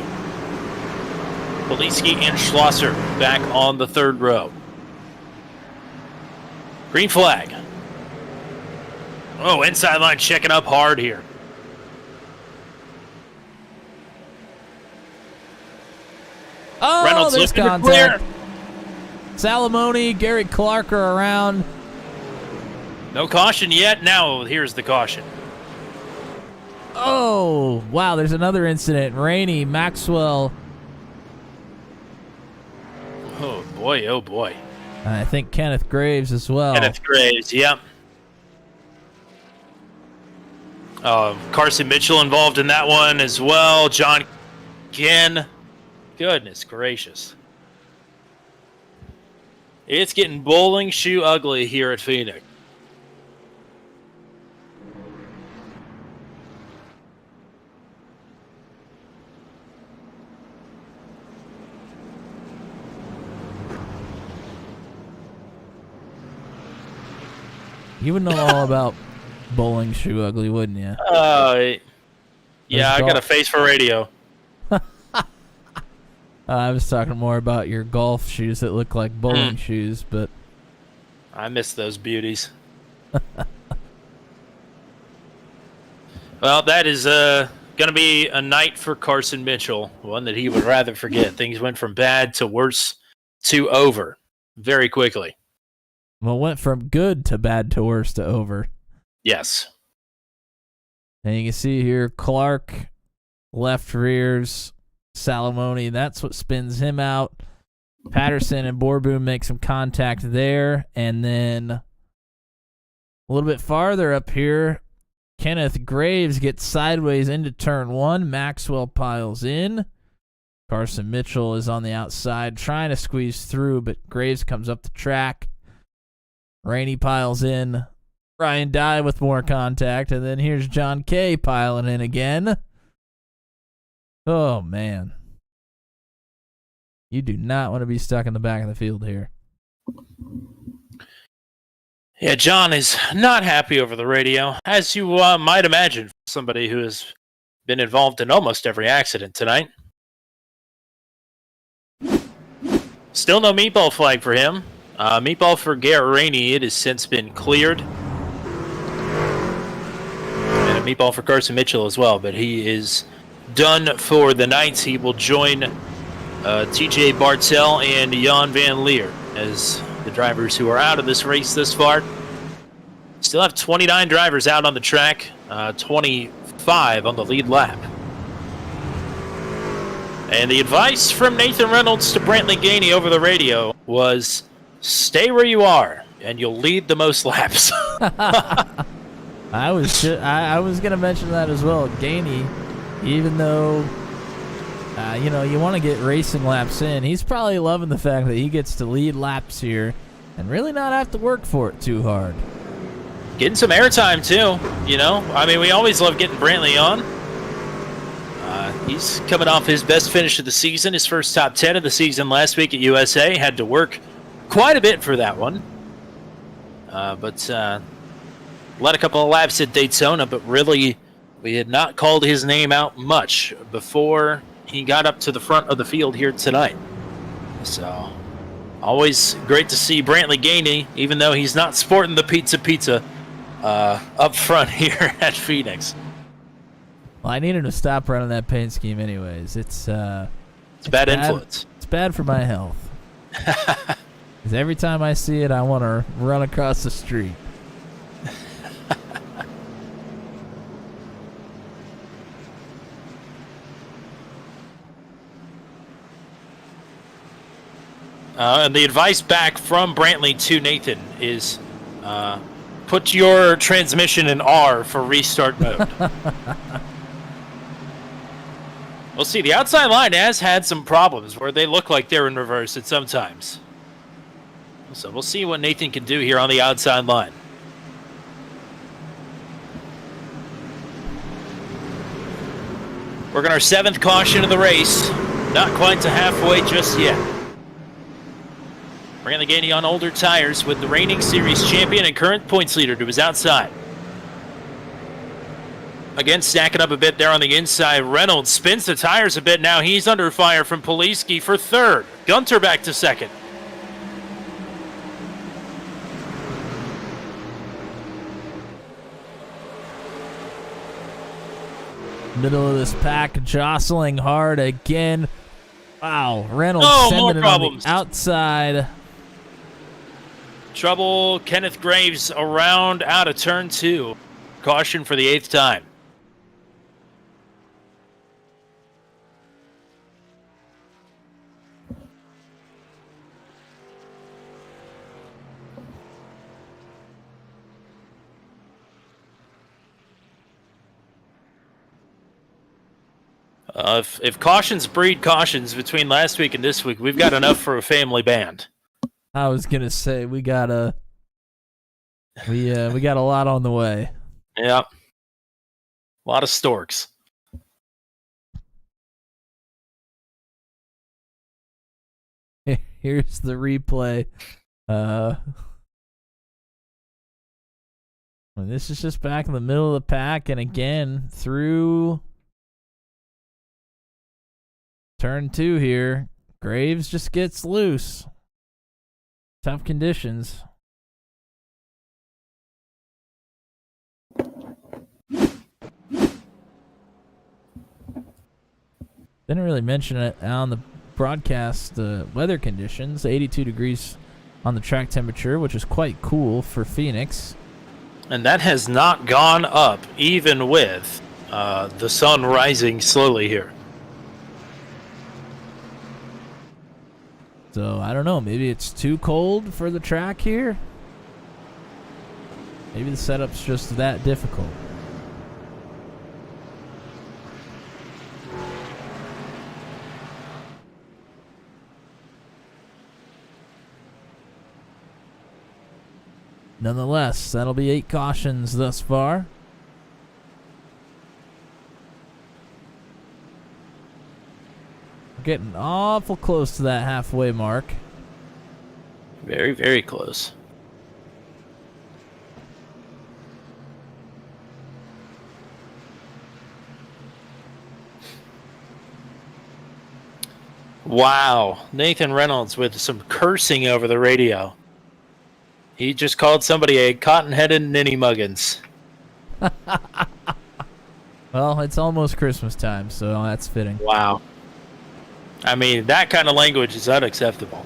Poliski and Schlosser back on the third row. Green flag. Oh, inside line checking up hard here. Oh, Reynolds there's looking to contact. clear. Salamone, Gary Clark are around. No caution yet. Now here's the caution. Oh, wow, there's another incident. Rainey, Maxwell. Oh, boy, oh, boy. I think Kenneth Graves as well. Kenneth Graves, yep. Carson Mitchell involved in that one as well. John Ginn. Goodness gracious. It's getting bowling shoe ugly here at Phoenix. You would know all about bowling shoe ugly, wouldn't you? Yeah, I got a face for radio. I was talking more about your golf shoes that look like bowling shoes, but I miss those beauties. Well, that is going to be a night for Carson Mitchell, one that he would rather forget. Things went from bad to worse to over very quickly. well, it went from good to bad to worse to over. Yes. And you can see here, Clark left rears Salamone. That's what spins him out. Patterson and Borboom make some contact there. And then a little bit farther up here, Kenneth Graves gets sideways into turn 1. Maxwell piles in. Carson Mitchell is on the outside trying to squeeze through, but Graves comes up the track. Rainey piles in. Ryan Dye with more contact, and then here's John Kay piling in again. Oh, man. You do not want to be stuck in the back of the field here. Yeah, John is not happy over the radio, as you might imagine, somebody who has been involved in almost every accident tonight. Still no meatball flag for him. Meatball for Garrett Rainey, it has since been cleared. And a meatball for Carson Mitchell as well, but he is done for the night. He will join TJ Bartel and Jan Van Leer as the drivers who are out of this race this far. Still have 29 drivers out on the track, 25 on the lead lap. And the advice from Nathan Reynolds to Brantley Gainey over the radio was, stay where you are, and you'll lead the most laps. I was going to mention that as well. Gainey, even though, you want to get racing laps in, he's probably loving the fact that he gets to lead laps here and really not have to work for it too hard. getting some airtime too. You know, I mean, we always love getting Brantley on. He's coming off his best finish of the season, his first top 10 of the season last week at USA. Had to work quite a bit for that one. But led a couple of laps at Daytona, but really we had not called his name out much before he got up to the front of the field here tonight. So always great to see Brantley gaining, even though he's not sporting the pizza up front here at Phoenix. Well, I need him to stop running that paint scheme anyways. It's bad influence. It's bad for my health. Because every time I see it, I want to run across the street. And the advice back from Brantley to Nathan is put your transmission in R for restart mode. We'll see. The outside line has had some problems where they look like they're in reverse at some times. So we'll see what Nathan can do here on the outside line. Working our 7th caution of the race. Not quite to halfway just yet. Brantley gaining on older tires with the reigning series champion and current points leader to his outside. Again, stacking up a bit there on the inside. Reynolds spins the tires a bit. Now he's under fire from Poliski for 3rd. Gunter back to 2nd. Middle of this pack, jostling hard again. Wow, Reynolds more sending it problems on the outside. Trouble. Kenneth Graves around out of turn 2. Caution for the 8th time. If cautions breed cautions between last week and this week, we've got enough for a family band. I was gonna say we got a lot on the way. Yeah, a lot of storks. Here's the replay. This is just back in the middle of the pack, and again through turn 2 here, Graves just gets loose. Tough conditions. Didn't really mention it on the broadcast, the weather conditions. 82 degrees on the track temperature, which is quite cool for Phoenix. And that has not gone up, even with the sun rising slowly here. So, I don't know. Maybe it's too cold for the track here. Maybe the setup's just that difficult. Nonetheless, that'll be 8 cautions thus far. Getting awful close to that halfway mark. Very, very close. Wow. Nathan Reynolds with some cursing over the radio. He just called somebody a cotton-headed ninny muggins. Well, it's almost Christmas time, so that's fitting. Wow. I mean, that kind of language is unacceptable.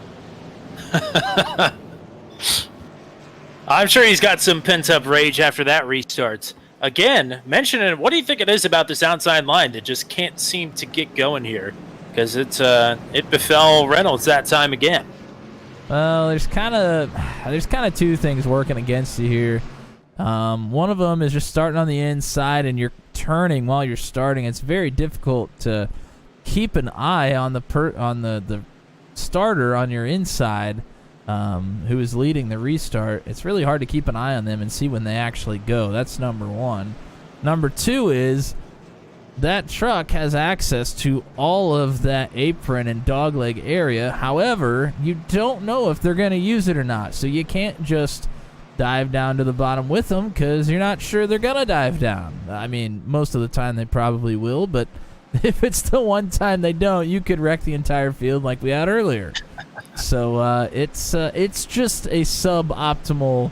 I'm sure he's got some pent-up rage after that restarts. Again, mentioning, what do you think it is about this outside line that just can't seem to get going here? Because it befell Reynolds that time again. Well, there's kind of 2 things working against you here. One of them is just starting on the inside and you're turning while you're starting. It's very difficult to keep an eye on the starter on your inside who is leading the restart. It's really hard to keep an eye on them and see when they actually go. That's number one. Number two is that truck has access to all of that apron and dogleg area. However, you don't know if they're going to use it or not, so you can't just dive down to the bottom with them because you're not sure they're going to dive down. I mean, most of the time they probably will, but if it's the one time they don't, you could wreck the entire field like we had earlier. So it's just a suboptimal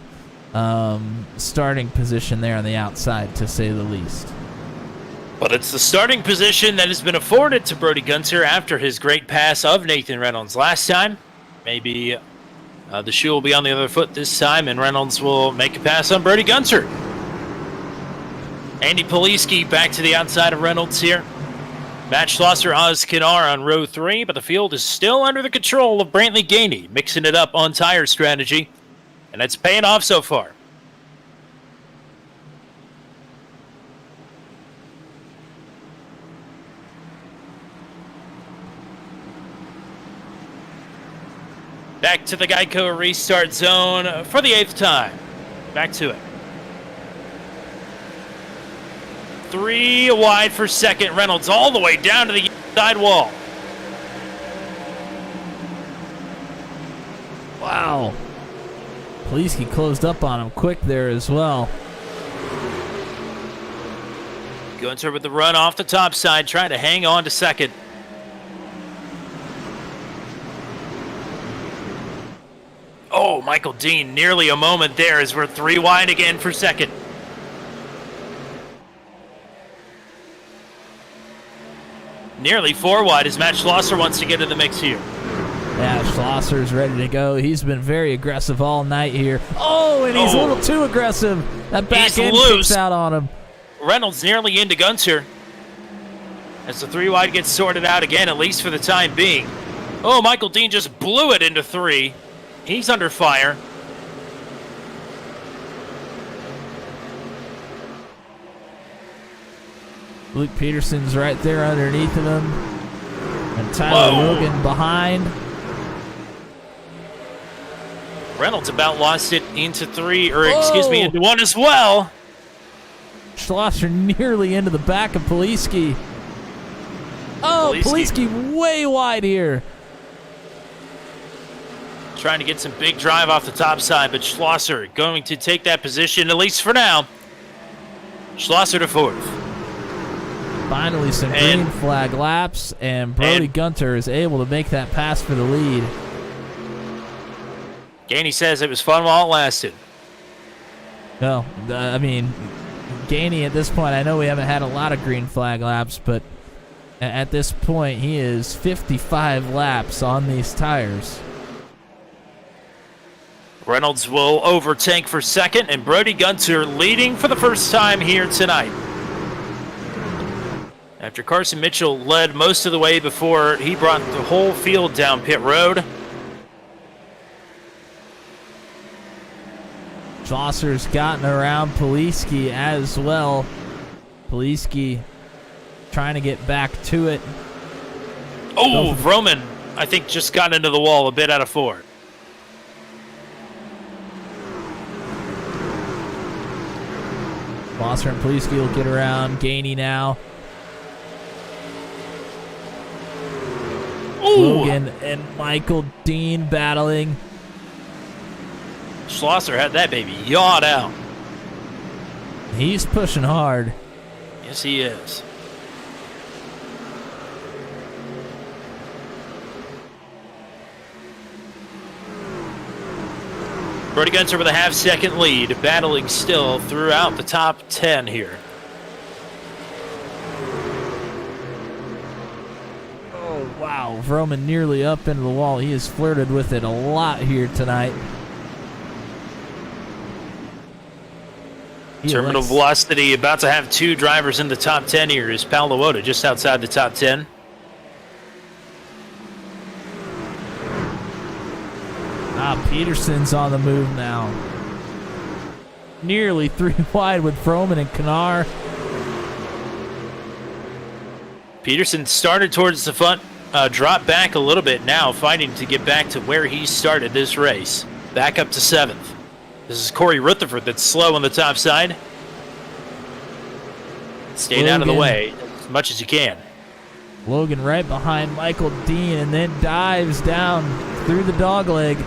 starting position there on the outside, to say the least. But it's the starting position that has been afforded to Brody Gunter after his great pass of Nathan Reynolds last time. Maybe the shoe will be on the other foot this time, and Reynolds will make a pass on Brody Gunter. Andy Poliski back to the outside of Reynolds here. Matt Schlosser, Oz Kinar on row 3, but the field is still under the control of Brantley Gainey, mixing it up on tire strategy, and it's paying off so far. Back to the Geico restart zone for the 8th time. Back to it. 3 wide for second. Reynolds all the way down to the side wall. Wow. Poliski closed up on him quick there as well. Gunter with the run off the top side, trying to hang on to second. Oh, Michael Dean, nearly a moment there as we're 3 wide again for second. Nearly 4 wide as Matt Schlosser wants to get in the mix here. Yeah, Schlosser's ready to go. He's been very aggressive all night here. Oh, and he's a little too aggressive. That back end kicks out on him. Reynolds nearly into Gunter as the 3 wide gets sorted out again, at least for the time being. Oh, Michael Dean just blew it into 3. He's under fire. Luke Peterson's right there underneath of him. And Tyler Logan behind. Reynolds about lost it into 3, or excuse me, into 1 as well. Schlosser nearly into the back of Poliski. Oh, Poliski way wide here. Trying to get some big drive off the top side, but Schlosser going to take that position, at least for now. Schlosser to 4th. Finally some green flag laps, and Brody Gunter is able to make that pass for the lead. Gainey says it was fun while it lasted. No, I mean, Gainey at this point, I know we haven't had a lot of green flag laps, but at this point, he is 55 laps on these tires. Reynolds will overtake for second, and Brody Gunter leading for the first time here tonight. After Carson Mitchell led most of the way before he brought the whole field down pit road. Schlosser's gotten around Poliski as well. Poliski trying to get back to it. Oh, Vroman, I think, just got into the wall a bit out of 4. Schlosser and Poliski will get around Gainey now. Logan and Michael Dean battling. Schlosser had that baby yawed out. He's pushing hard. Yes, he is. Brody Gunter with a half-second lead, battling still throughout the top 10 here. Oh, wow. Vroman nearly up into the wall. He has flirted with it a lot here tonight. Terminal velocity about to have 2 drivers in the top 10 here is Paolo Woda just outside the top 10. Peterson's on the move now. Nearly 3 wide with Froman and Kanar. Peterson started towards the front dropped back a little bit now, fighting to get back to where he started this race. Back up to 7th. This is Corey Rutherford that's slow on the top side. Staying out of the way as much as you can. Logan right behind Michael Dean and then dives down through the dogleg.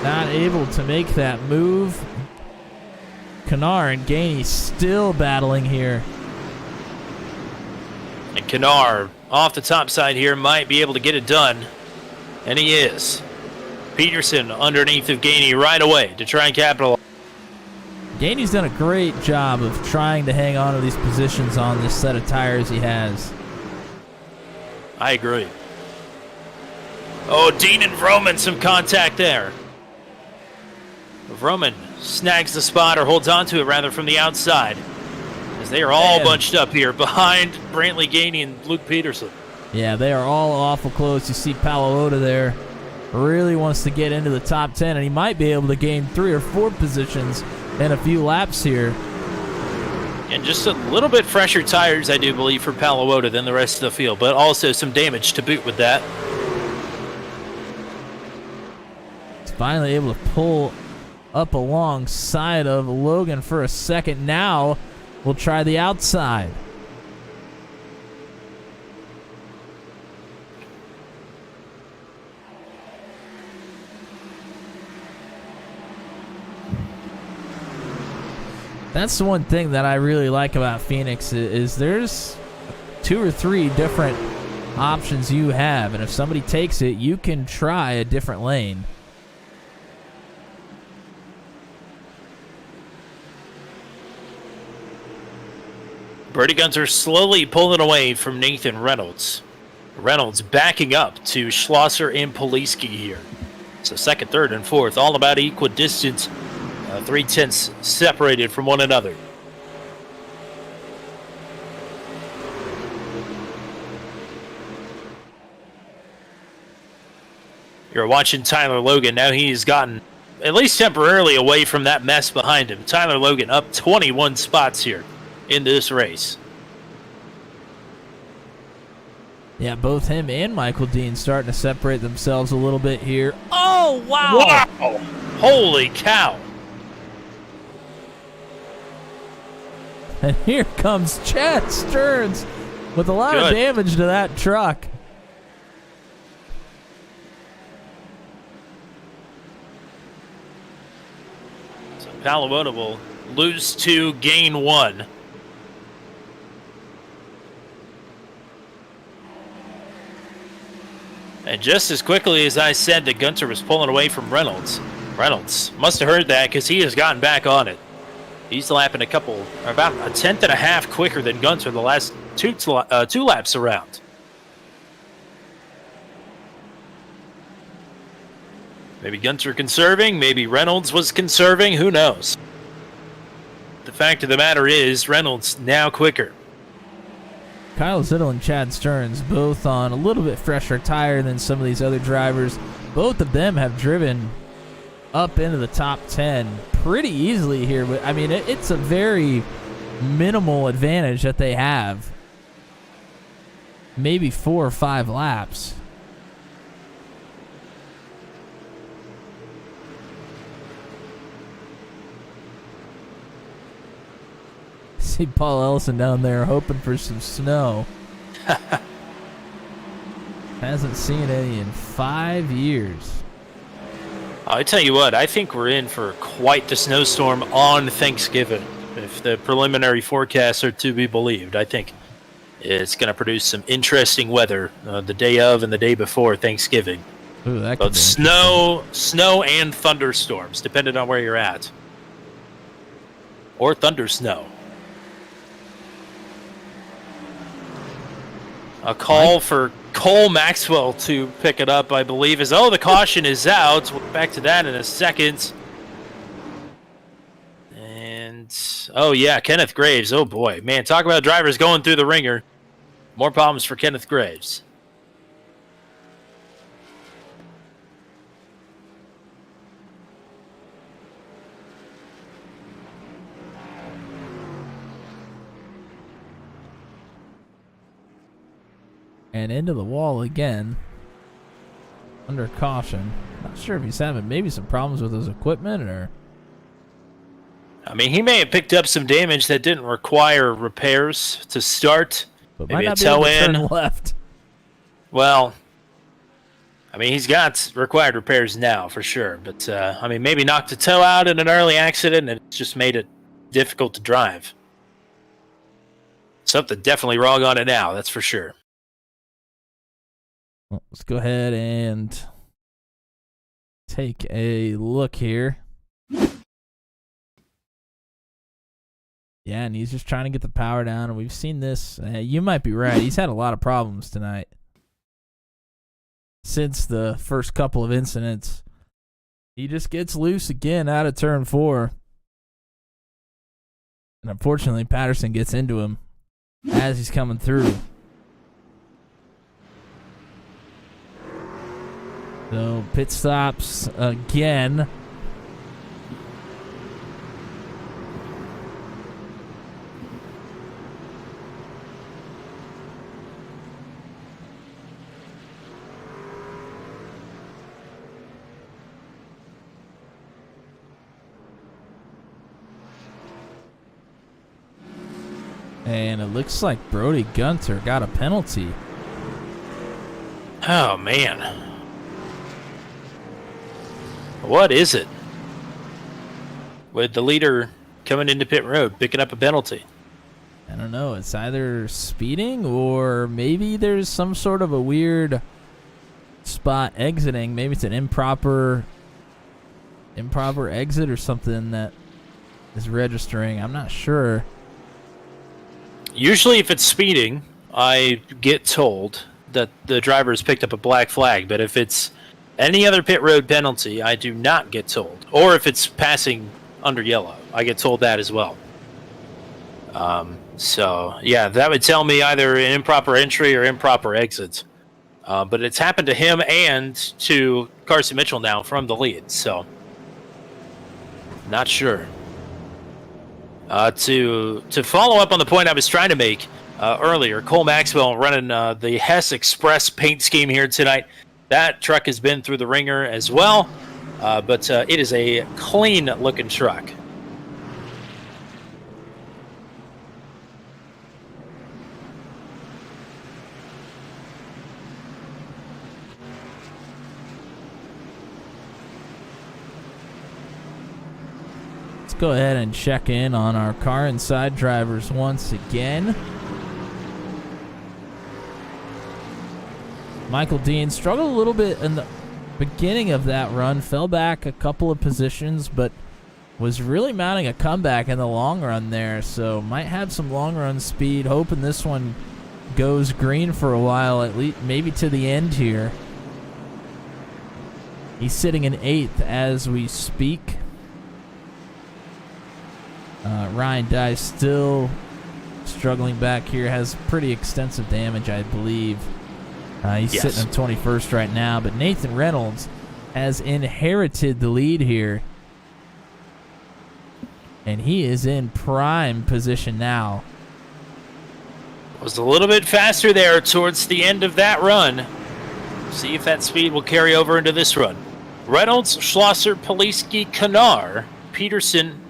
Not able to make that move. Kanar and Gainey still battling here. And Kanar off the top side here might be able to get it done. And he is. Peterson underneath of Gainey right away to try and capitalize. Gainey's done a great job of trying to hang on to these positions on this set of tires he has. I agree. Oh, Dean and Vroman, some contact there. Vroman snags the spot, or holds onto it rather, from the outside, as they are all bunched up here behind Brantley Gainey and Luke Peterson. Yeah, they are all awful close. You see Paloota there. Really wants to get into the top 10, and he might be able to gain 3 or 4 positions in a few laps here. And just a little bit fresher tires, I do believe, for Paloota than the rest of the field, but also some damage to boot with that. He's finally able to pull up alongside of Logan for a second. Now we'll try the outside. That's the one thing that I really like about Phoenix is there's 2 or 3 different options you have, and if somebody takes it, you can try a different lane. Brady Gunter slowly pulling away from Nathan Reynolds. Reynolds backing up to Schlosser and Poliski here. So 2nd, 3rd, and 4th, all about equidistant. 3/10 separated from one another. You're watching Tyler Logan. Now he's gotten, at least temporarily, away from that mess behind him. Tyler Logan up 21 spots here in this race. Yeah, both him and Michael Dean starting to separate themselves a little bit here. Oh, wow! Wow! Holy cow! And here comes Chad Stearns with a lot of damage to that truck. So Paloota will lose 2, gain 1. And just as quickly as I said that Gunter was pulling away from Reynolds, Reynolds must have heard that because he has gotten back on it. He's lapping about a 1/10 and a half quicker than Gunter the last two laps around. Maybe Gunter conserving, maybe Reynolds was conserving, who knows? The fact of the matter is, Reynolds now quicker. Kyle Zittel and Chad Stearns both on a little bit fresher tire than some of these other drivers. Both of them have driven up into the top 10 pretty easily here, but I mean it's a very minimal advantage that they have. Maybe 4 or 5 laps. See Paul Ellison down there hoping for some snow. Hasn't seen any in 5 years. I tell you what, I think we're in for quite the snowstorm on Thanksgiving. If the preliminary forecasts are to be believed, I think it's going to produce some interesting weather the day of and the day before Thanksgiving. Ooh, that Both snow and thunderstorms, depending on where you're at. Or thunder snow. A call for Cole Maxwell to pick it up, I believe, is, the caution is out. We'll get back to that in a second. And, Kenneth Graves. Oh, boy. Man, talk about drivers going through the ringer. More problems for Kenneth Graves. And into the wall again. Under caution. Not sure if he's having maybe some problems with his equipment or... I mean, he may have picked up some damage that didn't require repairs to start. But Maybe might a not be able toe to in. turn left. Well, I mean, he's got required repairs now for sure. But, I mean, maybe knocked a toe out in an early accident and it just made it difficult to drive. Something definitely wrong on it now, that's for sure. Well, let's go ahead and take a look here. Yeah, and he's just trying to get the power down, and we've seen this. You might be right. He's had a lot of problems tonight. Since the first couple of incidents, he just gets loose again out of turn 4. And unfortunately, Patterson gets into him as he's coming through. So pit stops again. And it looks like Brody Gunter got a penalty. Oh, man. What is it? With the leader coming into pit road, picking up a penalty. I don't know. It's either speeding or maybe there's some sort of a weird spot exiting. Maybe it's an improper exit or something that is registering. I'm not sure. Usually if it's speeding, I get told that the driver has picked up a black flag, but if it's any other pit road penalty, I do not get told. Or if it's passing under yellow, I get told that as well. So, yeah, that would tell me either an improper entry or improper exits. But it's happened to him and to Carson Mitchell now from the lead, so not sure. To follow up on the point I was trying to make earlier, Cole Maxwell running the Hess Express paint scheme here tonight. That truck has been through the ringer as well, but it is a clean-looking truck. Go ahead and check in on our car inside drivers once again. Michael Dean struggled a little bit in the beginning of that run, fell back a couple of positions, but was really mounting a comeback in the long run there, so might have some long run speed, hoping this one goes green for a while, at least maybe to the end here. He's sitting in 8th as we speak. Ryan Dye still struggling back here, has pretty extensive damage, I believe. He's sitting in 21st right now, but Nathan Reynolds has inherited the lead here. And he is in prime position now. Was a little bit faster there towards the end of that run. See if that speed will carry over into this run. Reynolds, Schlosser, Poliski, Kanar, Peterson,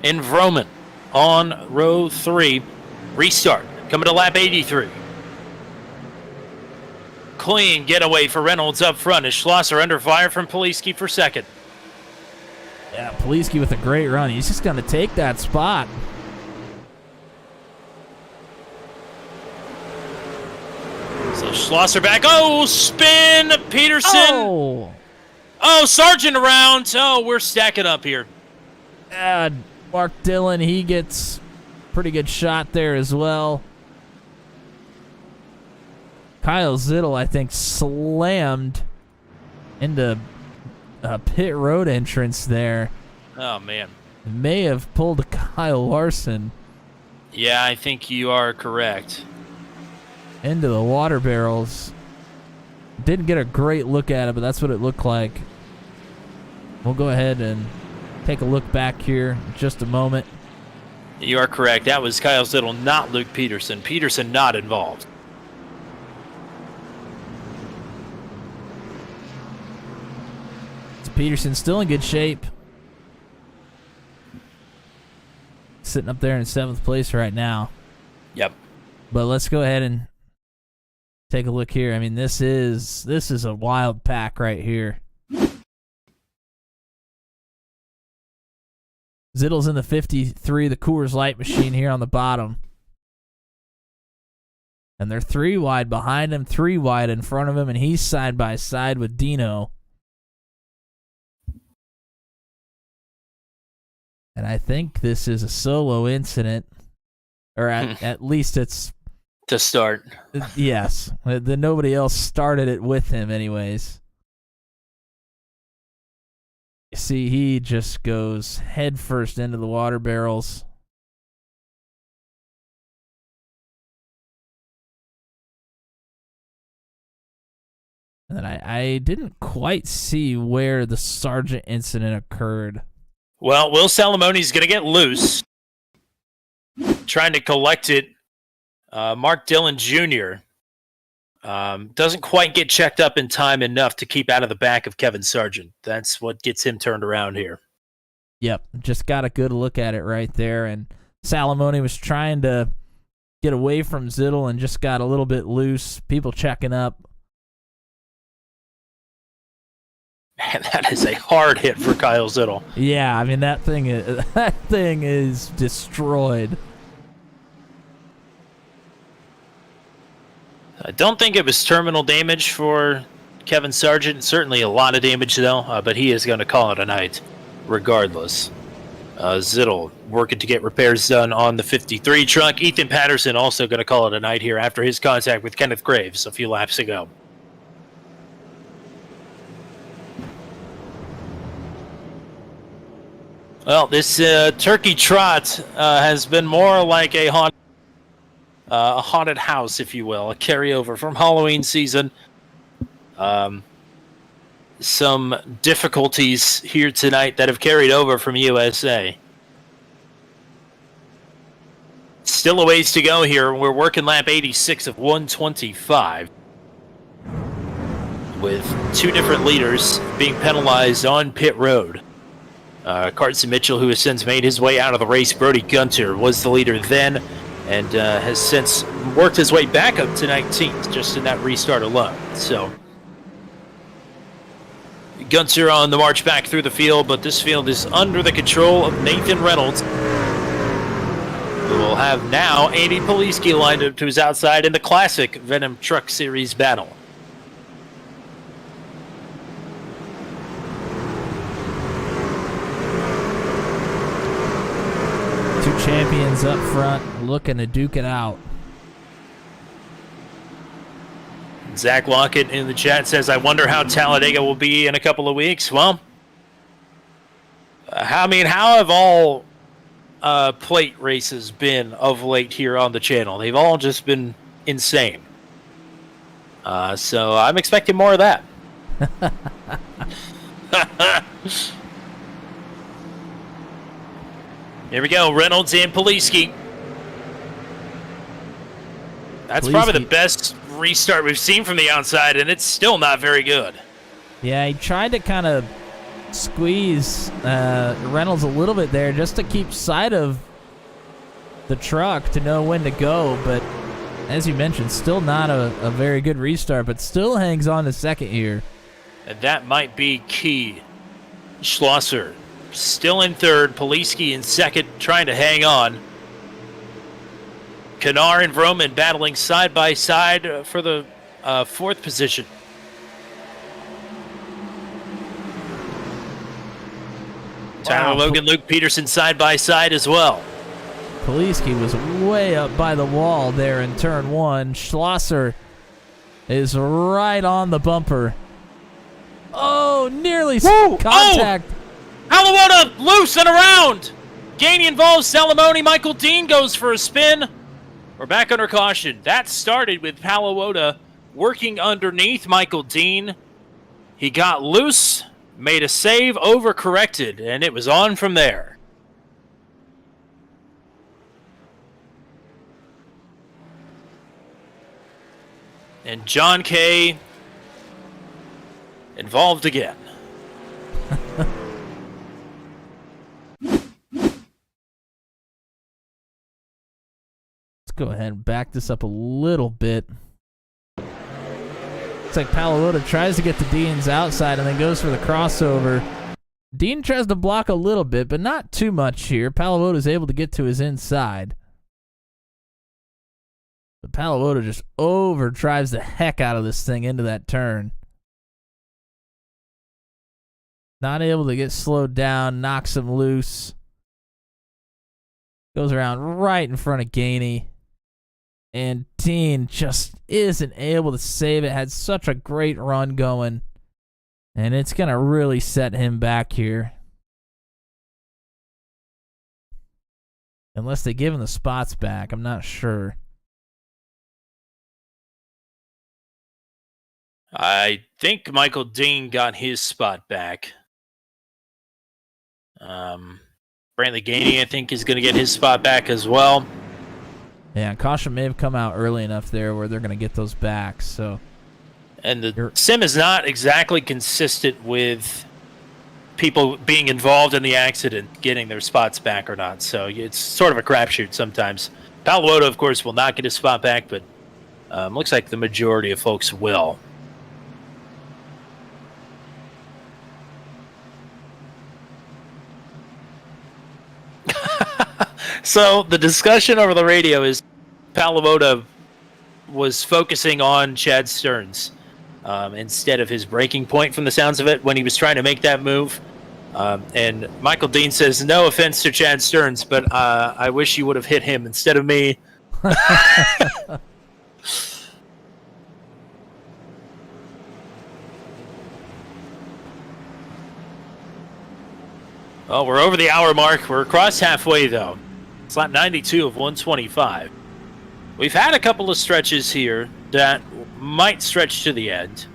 and Vroman on row 3. Restart. Coming to lap 83. Clean getaway for Reynolds up front as Schlosser under fire from Poliski for second. Yeah, Poliski with a great run. He's just going to take that spot. So Schlosser back. Oh, spin! Peterson! Oh, Sargent around. Oh, we're stacking up here. Mark Dillon, he gets pretty good shot there as well. Kyle Zittel, I think, slammed into a pit road entrance there. Oh, man. May have pulled a Kyle Larson. Yeah, I think you are correct. Into the water barrels. Didn't get a great look at it, but that's what it looked like. We'll go ahead and take a look back here in just a moment. You are correct. That was Kyle Zittel, not Luke Peterson. Peterson not involved. Peterson's still in good shape. Sitting up there in 7th place right now. Yep. But let's go ahead and take a look here. I mean, this is a wild pack right here. Zittle's in the 53, the Coors Light machine here on the bottom. And they're 3 wide behind him, 3 wide in front of him, and he's side by side with Dino. And I think this is a solo incident, or at least it's... To start. Yes. Nobody else started it with him anyways. You see, he just goes head first into the water barrels. And then I didn't quite see where the Sargent incident occurred. Well, Will Salamoni's going to get loose. Trying to collect it. Mark Dillon Jr. Doesn't quite get checked up in time enough to keep out of the back of Kevin Sargent. That's what gets him turned around here. Yep, just got a good look at it right there. And Salamoni was trying to get away from Zittle and just got a little bit loose. People checking up. Man, that is a hard hit for Kyle Zittle. Yeah, I mean that thing is destroyed. I don't think it was terminal damage for Kevin Sargent. Certainly a lot of damage, though, but he is going to call it a night regardless. Zittle working to get repairs done on the 53 truck. Ethan Patterson also going to call it a night here after his contact with Kenneth Graves a few laps ago. Well, this Turkey Trot has been more like a haunted house, if you will, a carryover from Halloween season. Some difficulties here tonight that have carried over from USA. Still a ways to go here. We're working lap 86 of 125. With 2 different leaders being penalized on pit road. Carson Mitchell, who has since made his way out of the race. Brody Gunter was the leader then and has since worked his way back up to 19th just in that restart alone. So Gunter on the march back through the field, but this field is under the control of Nathan Reynolds, who will have now Andy Poliski lined up to his outside in the classic Venom Truck Series battle. Two champions up front looking to duke it out. Zach Lockett in the chat says, I wonder how Talladega will be in a couple of weeks. Well, how have all plate races been of late here on the channel? They've all just been insane. So I'm expecting more of that. Here we go, Reynolds and Poliski. That's probably the best restart we've seen from the outside, and it's still not very good. Yeah, he tried to kind of squeeze Reynolds a little bit there just to keep sight of the truck to know when to go, but as you mentioned, still not a very good restart, but still hangs on to second here. And that might be key. Schlosser still in third, Poliski in second, trying to hang on. Kanar and Vroman battling side by side for the fourth position. Tyler Logan, Luke Peterson side by side as well. Poliski was way up by the wall there in turn one. Schlosser is right on the bumper. Oh, nearly contact. Oh! Halawota loose and around. Gainey involves Salamoni. Michael Dean goes for a spin. We're back under caution. That started with Halawota working underneath Michael Dean. He got loose, made a save, overcorrected, and it was on from there. And John Kay involved again. go ahead and back this up a little bit. Looks like Palavota tries to get to Dean's outside and then goes for the crossover. Dean tries to block a little bit, but not too much here. Palavota is able to get to his inside. But Palavota just overdrives the heck out of this thing into that turn. Not able to get slowed down, knocks him loose. Goes around right in front of Gainey. And Dean just isn't able to save it. Had such a great run going. And it's going to really set him back here. Unless they give him the spots back. I'm not sure. I think Michael Dean got his spot back. Brantley Gainey, I think, is going to get his spot back as well. Yeah, caution may have come out early enough there where they're going to get those back. So, and the sim is not exactly consistent with people being involved in the accident getting their spots back or not. So it's sort of a crapshoot sometimes. Palavota, of course, will not get his spot back, but looks like the majority of folks will. So the discussion over the radio is Palavota was focusing on Chad Stearns instead of his breaking point from the sounds of it when he was trying to make that move. And Michael Dean says, no offense to Chad Stearns, but I wish you would have hit him instead of me. Well, we're over the hour mark. We're across halfway, though. It's lap 92 of 125. We've had a couple of stretches here that might stretch to the end.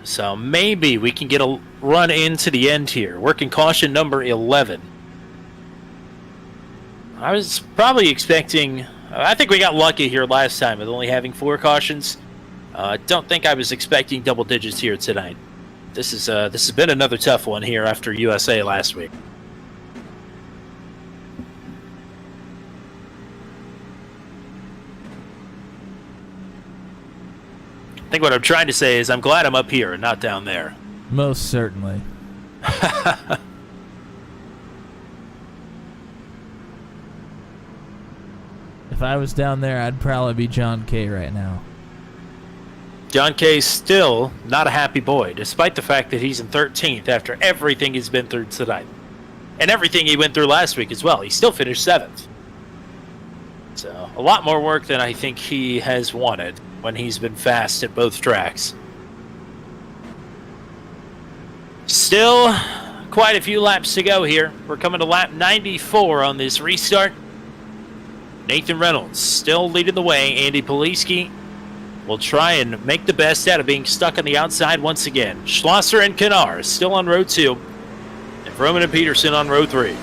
So maybe we can get a run into the end here. Working caution number 11. I was probably expecting... I think we got lucky here last time with only having 4 cautions. Don't think I was expecting double digits here tonight. This has been another tough one here after USA last week. I think what I'm trying to say is I'm glad I'm up here and not down there. Most certainly. If I was down there, I'd probably be John Kay right now. John Kay's still not a happy boy, despite the fact that he's in 13th after everything he's been through tonight. And everything he went through last week as well. He still finished 7th. So, a lot more work than I think he has wanted when he's been fast at both tracks. Still quite a few laps to go here. We're coming to lap 94 on this restart. Nathan Reynolds still leading the way. Andy Poliski will try and make the best out of being stuck on the outside once again. Schlosser and Kanar still on row 2. And Vroman and Peterson on row 3.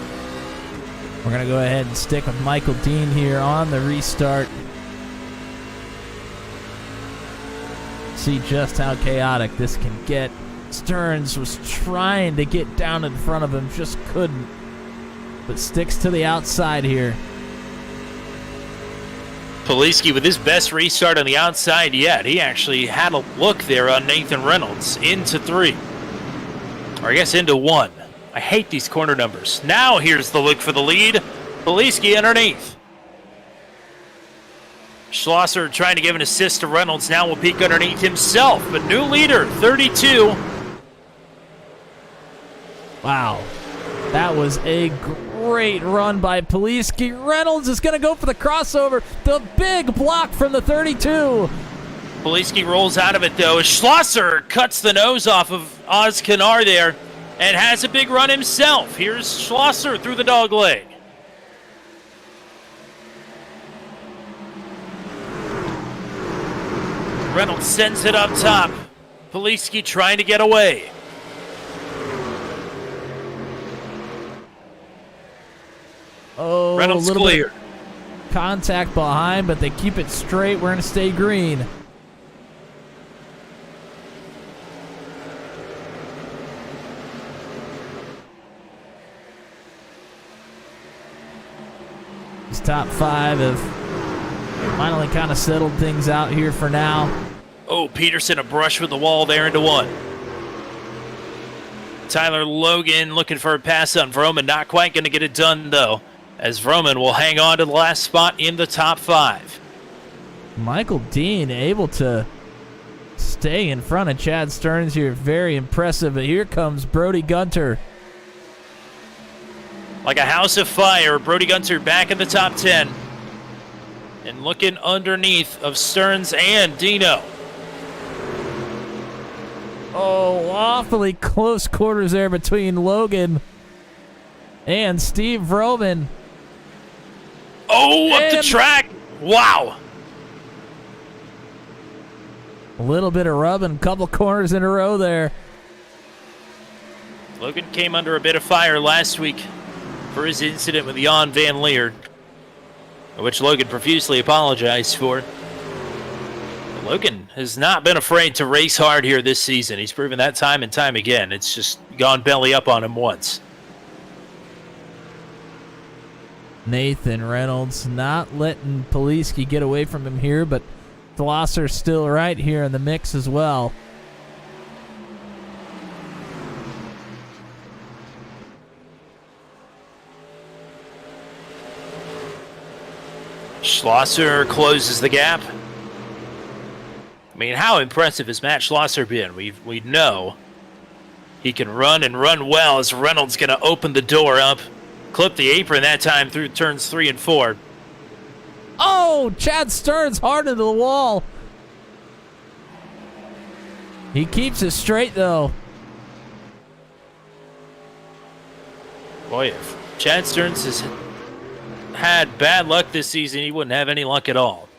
We're going to go ahead and stick with Michael Dean here on the restart. See just how chaotic this can get. Stearns was trying to get down in front of him, just couldn't. But sticks to the outside here. Poliski with his best restart on the outside yet. He actually had a look there on Nathan Reynolds into 3. Or I guess into 1. I hate these corner numbers. Now here's the look for the lead. Poliski underneath. Schlosser trying to give an assist to Reynolds. Now will peek underneath himself. But new leader, 32. Wow. That was a great run by Poliski. Reynolds is going to go for the crossover. The big block from the 32. Poliski rolls out of it, though. Schlosser cuts the nose off of Oz Kanar there and has a big run himself. Here's Schlosser through the dog leg. Reynolds sends it up top. Poliski trying to get away. Oh, Reynolds a little clear. bit of contact behind, but they keep it straight. We're going to stay green. top 5 have finally kind of settled things out here for now. Oh, Peterson a brush with the wall there into one. Tyler Logan looking for a pass on Vroman. Not quite going to get it done, though, as Vroman will hang on to the last spot in the top 5. Michael Dean able to stay in front of Chad Stearns here. Very impressive. But here comes Brody Gunter. Like a house of fire, Brody Gunter back in the top 10. And looking underneath of Stearns and Dino. Oh, awfully close quarters there between Logan and Steve Vroman. Oh, up the track. Wow. A little bit of rubbing, couple corners in a row there. Logan came under a bit of fire last week for his incident with Jan Van Leer, which Logan profusely apologized for. Logan has not been afraid to race hard here this season. He's proven that time and time again. It's just gone belly up on him once. Nathan Reynolds not letting Poliski get away from him here, but Flosser's still right here in the mix as well. Schlosser closes the gap. I mean, how impressive has Matt Schlosser been? We know he can run and run well as Reynolds going to open the door up, clip the apron that time through turns 3 and 4. Oh, Chad Stearns hard into the wall. He keeps it straight, though. Boy, if Chad Stearns has had bad luck this season, he wouldn't have any luck at all.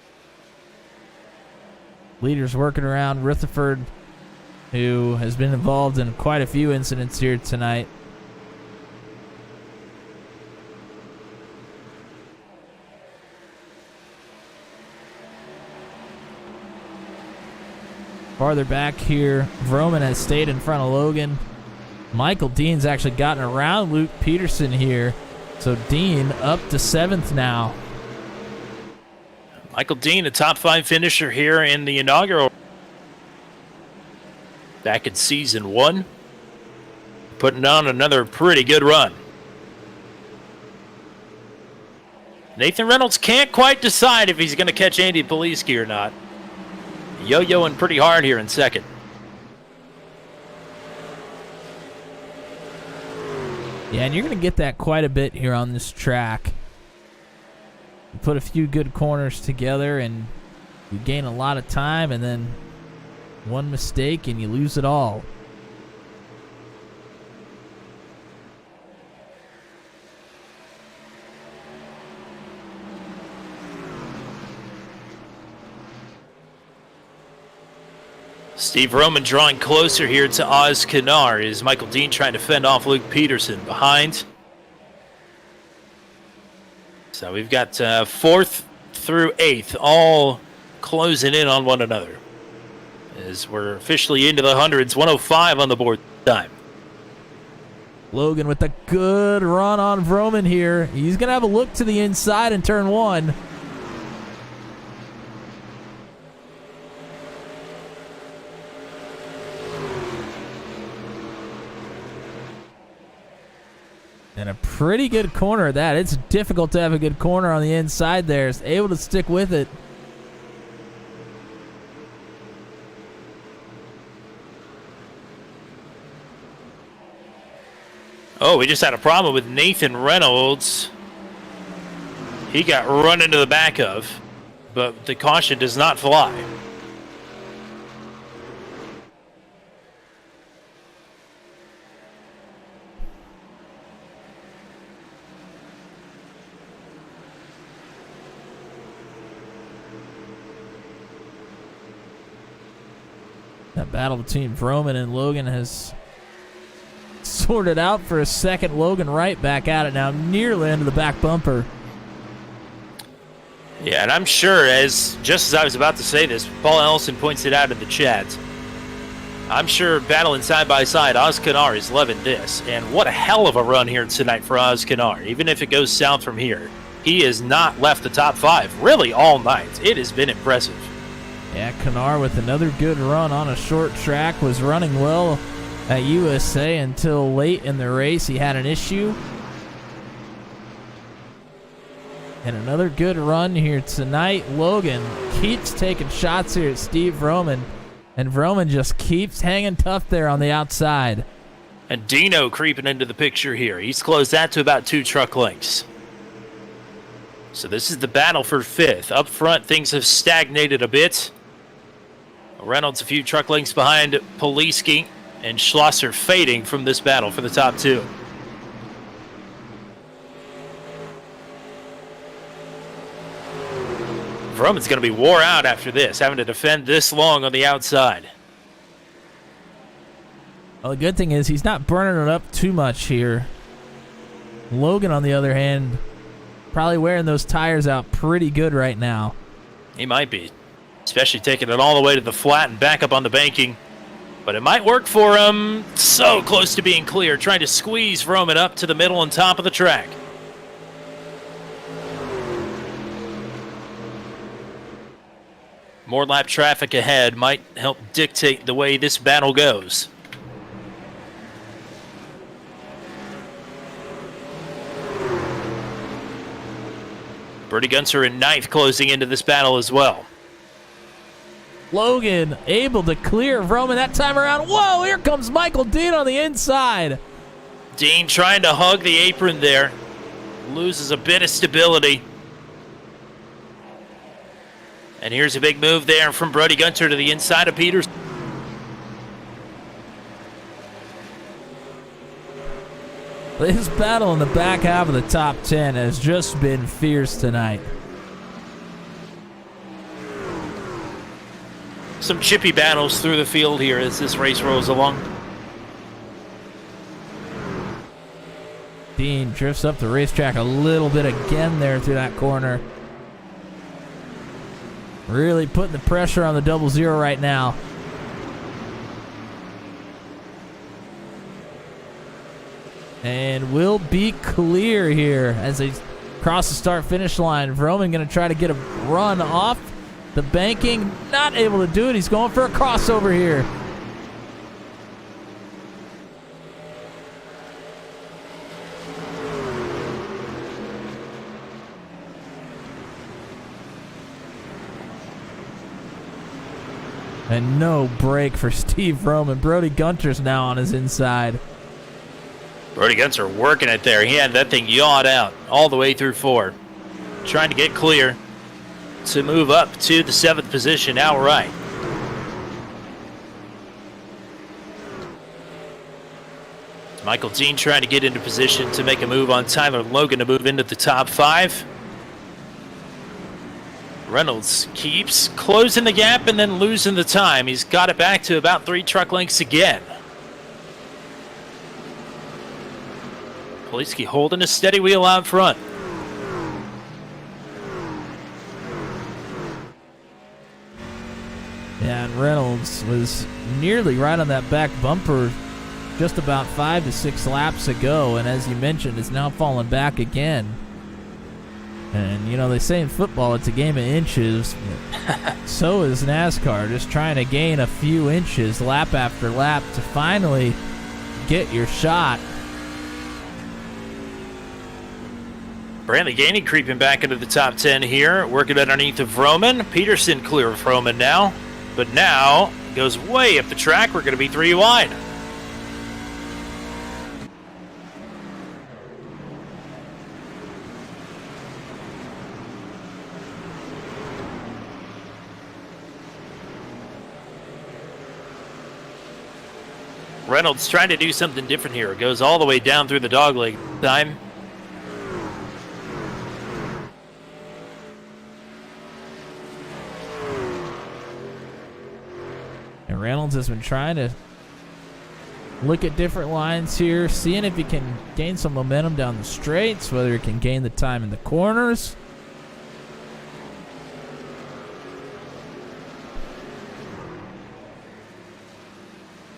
Leaders working around Rutherford, who has been involved in quite a few incidents here tonight. Farther back here, Vroman has stayed in front of Logan. Michael Dean's actually gotten around Luke Peterson here. So Dean up to 7th now. Michael Dean, a top 5 finisher here in the inaugural. Back in season 1. Putting on another pretty good run. Nathan Reynolds can't quite decide if he's going to catch Andy Poliski or not. Yo-yoing pretty hard here in 2nd. Yeah, and you're going to get that quite a bit here on this track. You put a few good corners together and you gain a lot of time, and then one mistake and you lose it all. Steve Roman drawing closer here to Oz Kinar. Is Michael Dean trying to fend off Luke Peterson behind? So we've got 4th through 8th all closing in on one another as we're officially into the hundreds. 105 on the board time. Logan with a good run on Vroman here. He's going to have a look to the inside in turn 1. And a pretty good corner at that. It's difficult to have a good corner on the inside there. It's able to stick with it. Oh, we just had a problem with Nathan Reynolds. He got run into the back of, but the caution does not fly. That battle between Vroman and Logan has sorted out for a second. Logan right back at it now, nearly into the back bumper. Yeah, and I'm sure, just as I was about to say this, Paul Ellison points it out in the chat. I'm sure battling side by side, Oz Kinar is loving this. And what a hell of a run here tonight for Oz Kinar. Even if it goes south from here, He has not left the top 5 really all night. It has been impressive. Yeah, Kennard with another good run on a short track, was running well at USA until late in the race. He had an issue. And another good run here tonight. Logan keeps taking shots here at Steve Vroman, and Vroman just keeps hanging tough there on the outside. And Dino creeping into the picture here. He's closed that to about 2 truck lengths. So this is the battle for 5th. Up front, things have stagnated a bit. Reynolds a few truck lengths behind Poliski, and Schlosser fading from this battle for the top 2. Vroman's going to be wore out after this, having to defend this long on the outside. Well, the good thing is he's not burning it up too much here. Logan, on the other hand, probably wearing those tires out pretty good right now. He might be, especially taking it all the way to the flat and back up on the banking. But it might work for him. So close to being clear, trying to squeeze Vroman up to the middle and top of the track. More lap traffic ahead might help dictate the way this battle goes. Bertie Gunter in 9th, closing into this battle as well. Logan able to clear Vroman that time around. Whoa, here comes Michael Dean on the inside. Dean trying to hug the apron there. Loses a bit of stability. And here's a big move there from Brody Gunter to the inside of Peters. This battle in the back half of the top 10 has just been fierce tonight. Some chippy battles through the field here as this race rolls along. Dean drifts up the racetrack a little bit again there through that corner. Really putting the pressure on the 00 right now. And will be clear here as they cross the start-finish line. Vroman going to try to get a run off the banking. Not able to do it. He's going for a crossover here. And no break for Steve Vroman. Brody Gunter's now on his inside. Brody Gunter working it there. He had that thing yawed out all the way through 4. Trying to get clear to move up to the 7th position outright. Michael Dean trying to get into position to make a move on Tyler Logan to move into the top 5. Reynolds keeps closing the gap and then losing the time. He's got it back to about 3 truck lengths again. Poliski holding a steady wheel out front. Yeah, and Reynolds was nearly right on that back bumper just about 5 to 6 laps ago, and as you mentioned, is now falling back again. And, you know, they say in football it's a game of inches. So is NASCAR, just trying to gain a few inches lap after lap to finally get your shot. Brantley Gainey creeping back into the top 10 here, working underneath of Vroman. Peterson clear of Vroman now, but now goes way up the track. We're going to be 3 wide. Reynolds trying to do something different here. It goes all the way down through the dogleg time. And Reynolds has been trying to look at different lines here, seeing if he can gain some momentum down the straights, whether he can gain the time in the corners.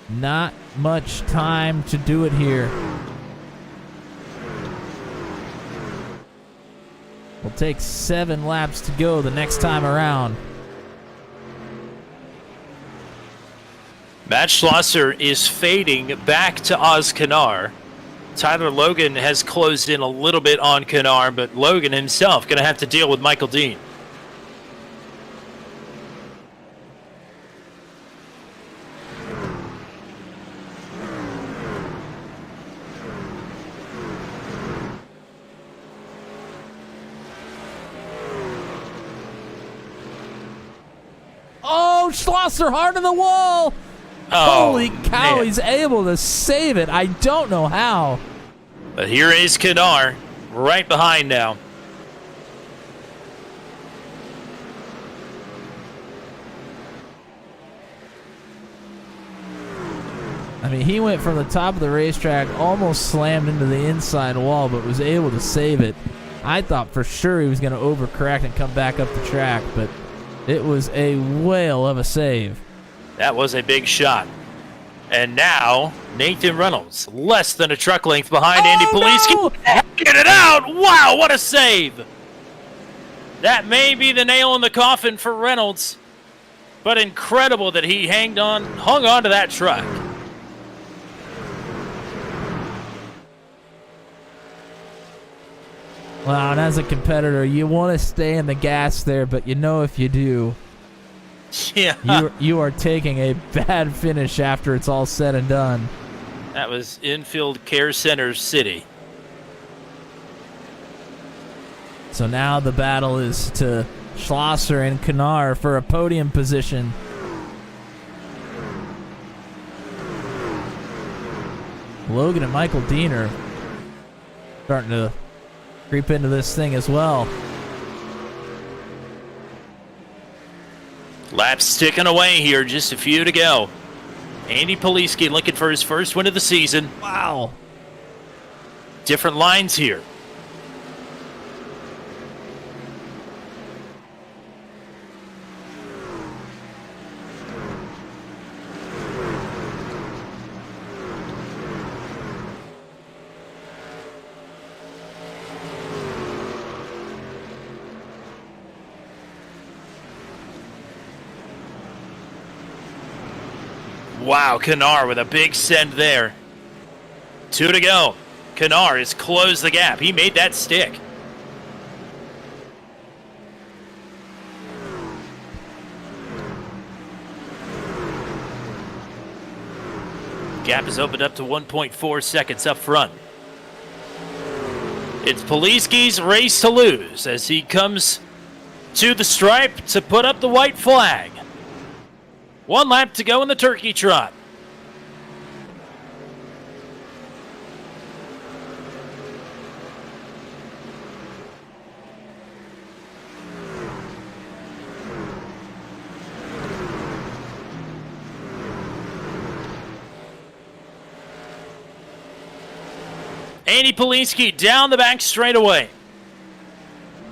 Not much time to do it here. take 7 laps to go the next time around. Matt Schlosser is fading back to Oz Canar. Tyler Logan has closed in a little bit on Canar, but Logan himself going to have to deal with Michael Dean. Oh, Schlosser hard on the wall. Oh, holy cow, man. He's able to save it. I don't know how. But here is Canar right behind now. I mean, he went from the top of the racetrack, almost slammed into the inside wall, but was able to save it. I thought for sure he was going to overcorrect and come back up the track, but it was a whale of a save. That was a big shot. And now, Nathan Reynolds, less than a truck length behind Andy Poliski. No! Get it out! Wow, what a save! That may be the nail in the coffin for Reynolds, but incredible that he hung on to that truck. Wow, and as a competitor, you want to stay in the gas there, but you know if you do, Yeah. you are taking a bad finish after it's all said and done. That was Infield Care Center City. So now the battle is to Schlosser and Canar for a podium position. Logan and Michael Dean are starting to creep into this thing as well. Laps ticking away here, just a few to go. Andy Poliski looking for his first win of the season. Wow. Different lines here. Wow, Canar with a big send there. 2 to go. Canar has closed the gap. He made that stick. Gap has opened up to 1.4 seconds up front. It's Poliski's race to lose as he comes to the stripe to put up the white flag. 1 lap to go in the Turkey Trot. Andy Poliski down the back straightaway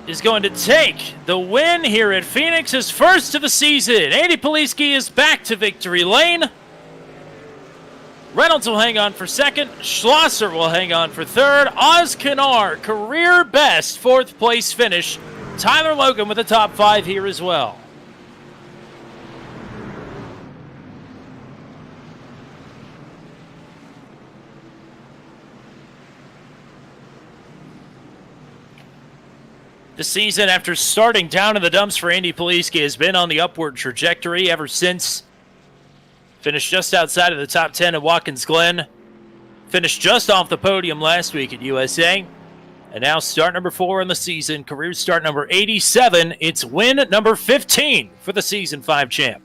is going to take the win here at Phoenix, his first of the season. Andy Poliski is back to victory lane. Reynolds will hang on for second. Schlosser will hang on for third. Oz Canar, career best 4th place finish. Tyler Logan with the top 5 here as well. The season, after starting down in the dumps for Andy Poliski, has been on the upward trajectory ever since. Finished just outside of the top 10 at Watkins Glen. Finished just off the podium last week at USA. And now start number 4 in the season. Career start number 87. It's win number 15 for the Season 5 champ.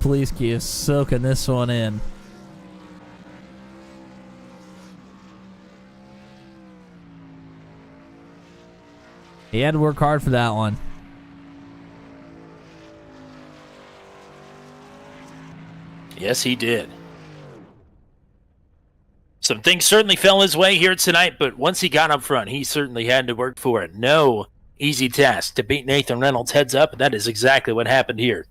Poliski is soaking this one in. He had to work hard for that one. Yes, he did. Some things certainly fell his way here tonight, but once he got up front, he certainly had to work for it. No easy task to beat Nathan Reynolds heads up, and that is exactly what happened here.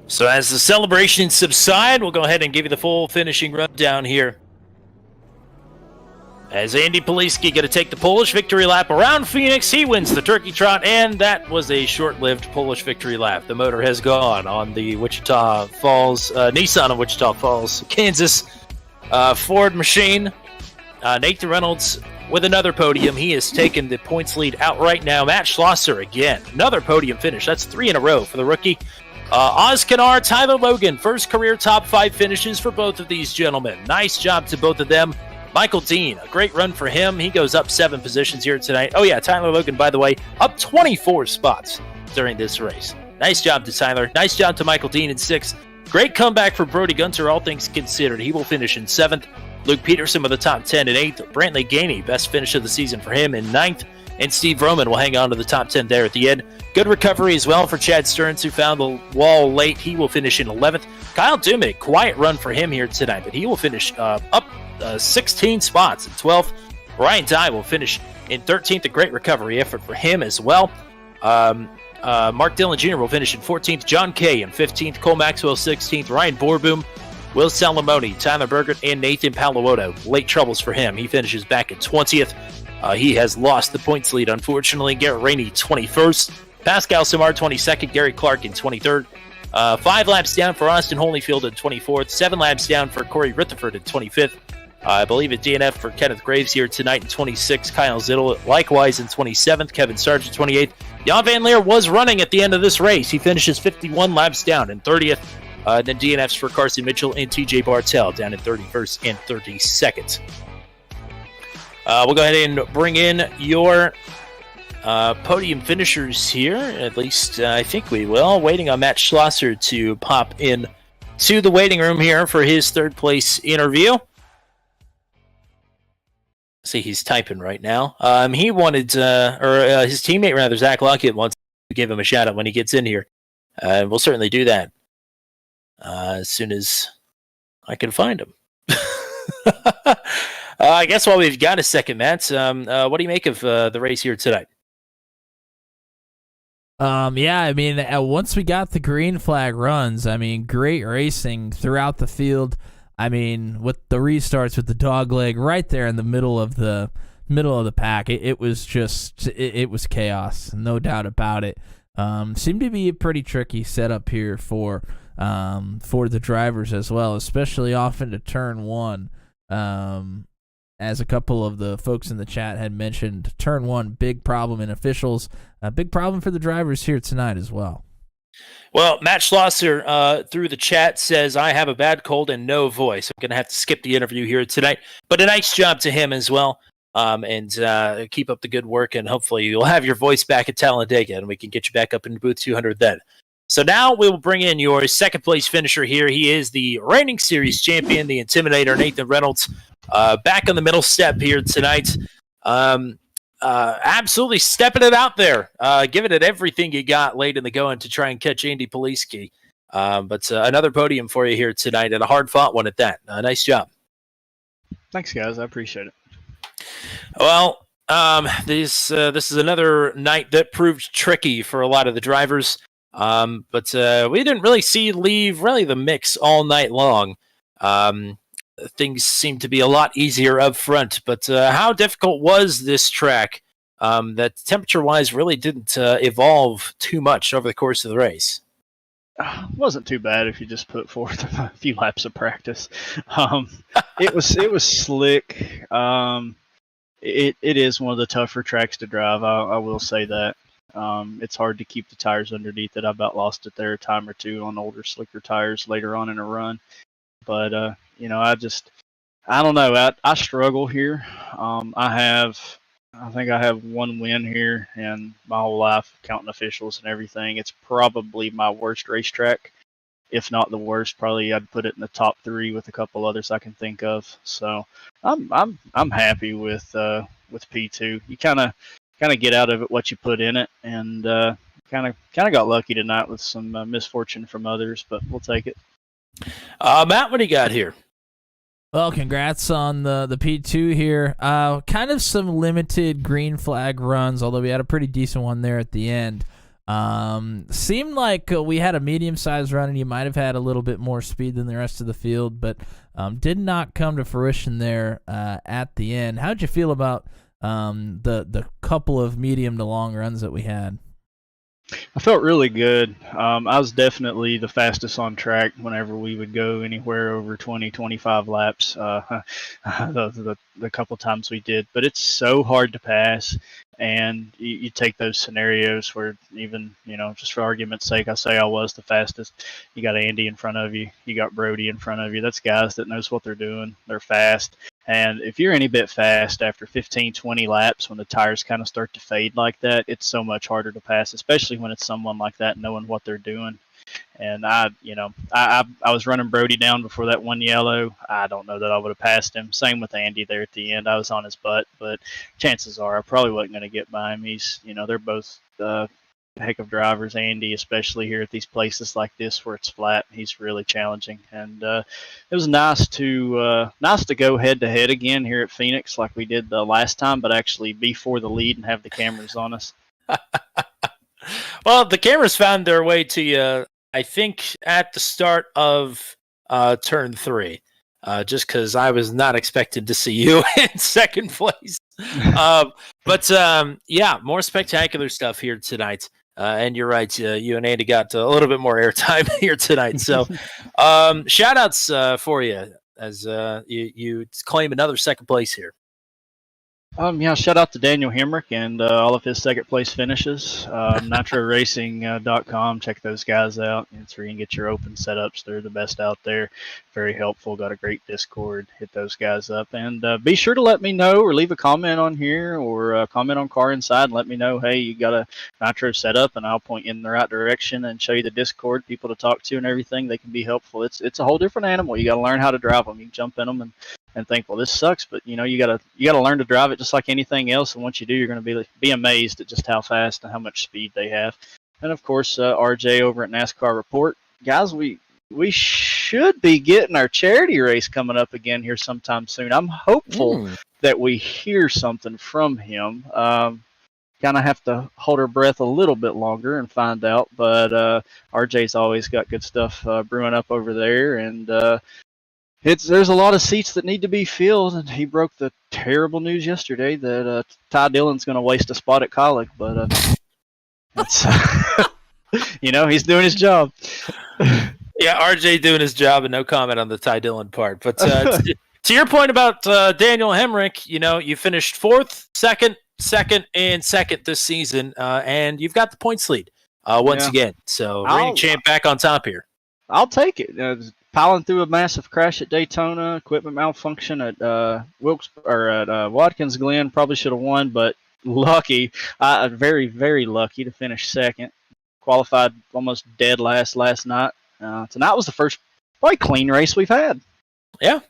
So as the celebrations subside, we'll go ahead and give you the full finishing rundown here. As Andy Poliski going to take the Polish victory lap around Phoenix, he wins the Turkey Trot, and that was a short-lived Polish victory lap. The motor has gone on the Wichita Falls, Nissan of Wichita Falls, Kansas Ford machine. Nathan Reynolds with another podium. He has taken the points lead out right now. Matt Schlosser again, another podium finish. That's 3 in a row for the rookie. Oz Kanar, Tyler Logan, first career top 5 finishes for both of these gentlemen. Nice job to both of them. Michael Dean, a great run for him. He goes up 7 positions here tonight. Oh, yeah, Tyler Logan, by the way, up 24 spots during this race. Nice job to Tyler. Nice job to Michael Dean in 6th. Great comeback for Brody Gunter, all things considered. He will finish in 7th. Luke Peterson with the top 10 in 8th. Brantley Gainey, best finish of the season for him in 9th. And Steve Roman will hang on to the top 10 there at the end. Good recovery as well for Chad Stearns, who found the wall late. He will finish in 11th. Kyle Dumick, quiet run for him here tonight, but he will finish up 16 spots in 12th. Ryan Dye will finish in 13th. A great recovery effort for him as well. Mark Dillon Jr. will finish in 14th. John Kay in 15th. Cole Maxwell 16th. Ryan Borboom, Will Salamone, Tyler Bergert, and Nathan Palawoto. Late troubles for him. He finishes back in 20th. He has lost the points lead, unfortunately. Garrett Rainey, 21st. Pascal Samar, 22nd. Gary Clark in 23rd. 5 laps down for Austin Holyfield in 24th. 7 laps down for Corey Rutherford in 25th. I believe at DNF for Kenneth Graves here tonight in 26th. Kyle Zittel likewise in 27th. Kevin Sargent 28th. Jan Van Leer was running at the end of this race. He finishes 51 laps down in 30th. Then DNFs for Carson Mitchell and TJ Bartell down in 31st and 32nd. We'll go ahead and bring in your podium finishers here. At least I think we will. Waiting on Matt Schlosser to pop in to the waiting room here for his third place interview. See, he's typing right now. He wanted, his teammate rather, Zach Lockett, wants to give him a shout out when he gets in here. We'll certainly do that as soon as I can find him. I guess while we've got a second, Matt, what do you make of the race here tonight? Yeah, I mean, once we got the green flag runs, I mean, great racing throughout the field. I mean, with the restarts with the dog leg right there in the middle of the pack, it was just it was chaos, no doubt about it. Seemed to be a pretty tricky setup here for the drivers as well, especially off into turn 1. As a couple of the folks in the chat had mentioned, turn 1, big problem in officials, a big problem for the drivers here tonight as well. Well, Matt Schlosser through the chat says, I have a bad cold and no voice. I'm going to have to skip the interview here tonight. But a nice job to him as well. And keep up the good work, and hopefully you'll have your voice back at Talladega, and we can get you back up into booth 200 then. So now we will bring in your second place finisher here. He is the reigning series champion, the Intimidator, Nathan Reynolds. Back on the middle step here tonight. Absolutely stepping it out there, giving it everything you got late in the going to try and catch Andy Poliski. But another podium for you here tonight, and a hard-fought one at that. Nice job. Thanks, guys. I appreciate it. Well, this is another night that proved tricky for a lot of the drivers. But we didn't really leave the mix all night long. Things seem to be a lot easier up front, but how difficult was this track that temperature-wise really didn't evolve too much over the course of the race? It wasn't too bad if you just put forth a few laps of practice. It was slick. It is one of the tougher tracks to drive. I will say that. It's hard to keep the tires underneath it. I about lost it there a time or two on older, slicker tires later on in a run. But, I don't know. I struggle here. I think I have one win here in my whole life, counting officials and everything. It's probably my worst racetrack, if not the worst. Probably I'd put it in the top 3 with a couple others I can think of. So I'm happy with P2. You kind of get out of it what you put in it, and kind of got lucky tonight with some misfortune from others, but we'll take it. Matt, what do you got here? Well, congrats on the P2 here. Kind of some limited green flag runs, although we had a pretty decent one there at the end. Seemed like we had a medium-sized run, and you might have had a little bit more speed than the rest of the field, but did not come to fruition there at the end. How'd you feel about the couple of medium to long runs that we had? I felt really good. I was definitely the fastest on track whenever we would go anywhere over 20, 25 laps, the couple times we did. But it's so hard to pass, and you take those scenarios where even, just for argument's sake, I say I was the fastest. You got Andy in front of you. You got Brody in front of you. That's guys that knows what they're doing. They're fast. And if you're any bit fast after 15, 20 laps, when the tires kind of start to fade like that, it's so much harder to pass, especially when it's someone like that knowing what they're doing. And I was running Brody down before that one yellow. I don't know that I would have passed him. Same with Andy there at the end. I was on his butt, but chances are I probably wasn't going to get by him. He's, they're both heck of drivers. Andy, especially here at these places like this where it's flat, he's really challenging. And it was nice to go head to head again here at Phoenix like we did the last time, but actually be for the lead and have the cameras on us. Well, the cameras found their way to you, I think, at the start of turn 3, just because I was not expected to see you in second place. But more spectacular stuff here tonight. And you're right, you and Andy got a little bit more airtime here tonight. So shout outs for you as you claim another second place here. Shout out to Daniel Hemrick and all of his second place finishes. NitroRacing.com. Check those guys out. It's where you can get your open setups. They're the best out there. Very helpful. Got a great Discord. Hit those guys up. And be sure to let me know or leave a comment on here or comment on Car Inside and let me know, hey, you got a Nitro setup, and I'll point you in the right direction and show you the Discord, people to talk to and everything. They can be helpful. It's a whole different animal. You got to learn how to drive them. You can jump in them and think, well, this sucks, but you gotta learn to drive it just like anything else. And once you do, you're gonna be amazed at just how fast and how much speed they have. And of course, RJ over at NASCAR Report, guys, we should be getting our charity race coming up again here sometime soon. I'm hopeful that we hear something from him. Kind of have to hold our breath a little bit longer and find out, but RJ's always got good stuff brewing up over there, and there's a lot of seats that need to be filled, and he broke the terrible news yesterday that Ty Dillon's going to waste a spot at Colic, but it's, he's doing his job. Yeah, RJ doing his job, and no comment on the Ty Dillon part. But to your point about Daniel Hemrick, you finished fourth, second, and second this season, and you've got the points lead once again. So reigning champ back on top here. I'll take it. Piling through a massive crash at Daytona, equipment malfunction at Watkins Glen. Probably should have won, but lucky. Very, very lucky to finish second. Qualified almost dead last night. Tonight was the first probably clean race we've had. Yeah.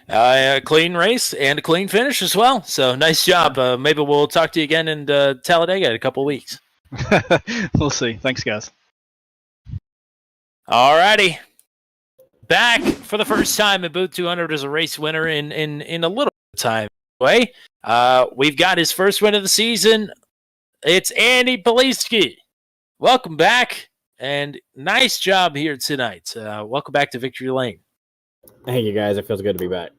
A clean race and a clean finish as well. So nice job. Maybe we'll talk to you again in Talladega in a couple of weeks. We'll see. Thanks, guys. All righty. Back for the first time in Booth 200 as a race winner in a little time away. We've got his first win of the season. It's Andy Poliski. Welcome back, and nice job here tonight. Welcome back to Victory Lane. Hey, you guys. It feels good to be back.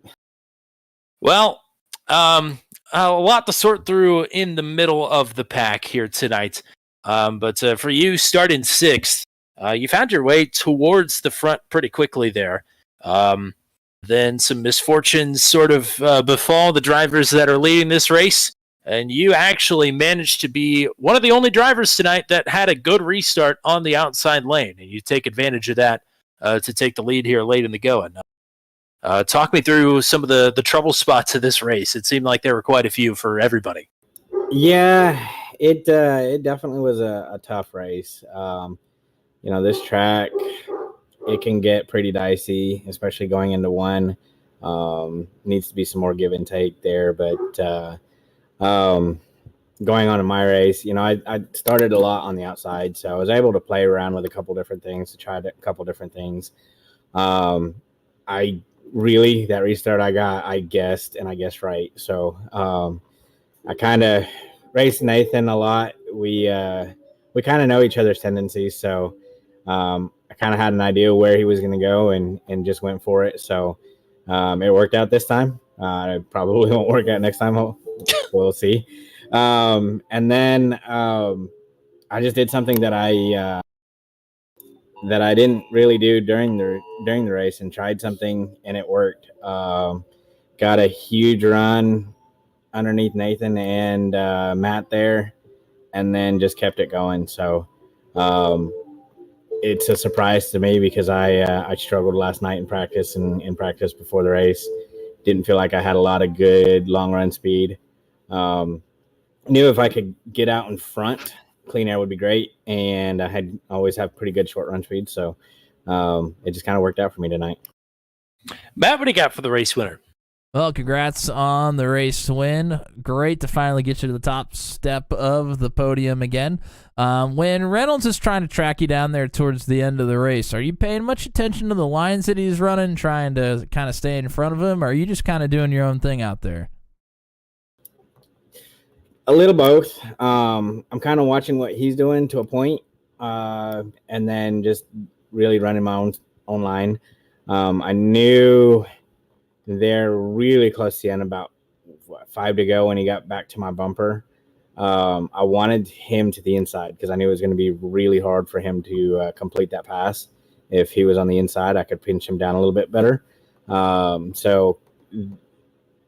Well, a lot to sort through in the middle of the pack here tonight. But for you, starting sixth, you found your way towards the front pretty quickly there. Then some misfortunes sort of befall the drivers that are leading this race, and you actually managed to be one of the only drivers tonight that had a good restart on the outside lane, and you take advantage of that to take the lead here late in the going. Talk me through some of the trouble spots of this race. It seemed like there were quite a few for everybody. Yeah, it definitely was a tough race. This track, it can get pretty dicey, especially going into one. Needs to be some more give and take there. But, going on in my race, I started a lot on the outside, so I was able to play around with a couple different things, to try a couple different things. That restart I guessed, and I guessed right. So I kind of raced Nathan a lot. We kind of know each other's tendencies, so I kind of had an idea where he was going to go and just went for it. So it worked out this time. It probably won't work out next time. We'll see. And then I just did something that I didn't really do during the race, and tried something, and it worked. Got a huge run underneath Nathan and Matt there, and then just kept it going. So it's a surprise to me, because I struggled last night in practice and in practice before the race. Didn't feel like I had a lot of good long run speed. Knew if I could get out in front, clean air would be great, and I always have pretty good short run speed, so it just kind of worked out for me tonight. Matt, what do you got for the race winner? Well, congrats on the race win. Great to finally get you to the top step of the podium again. When Reynolds is trying to track you down there towards the end of the race, are you paying much attention to the lines that he's running, trying to kind of stay in front of him, or are you just kind of doing your own thing out there? A little both. I'm kind of watching what he's doing to a point, and then just really running my own line. I knew they're really close to the end, about 5 to go when he got back to my bumper. I wanted him to the inside, because I knew it was going to be really hard for him to complete that pass. If he was on the inside, I could pinch him down a little bit better. So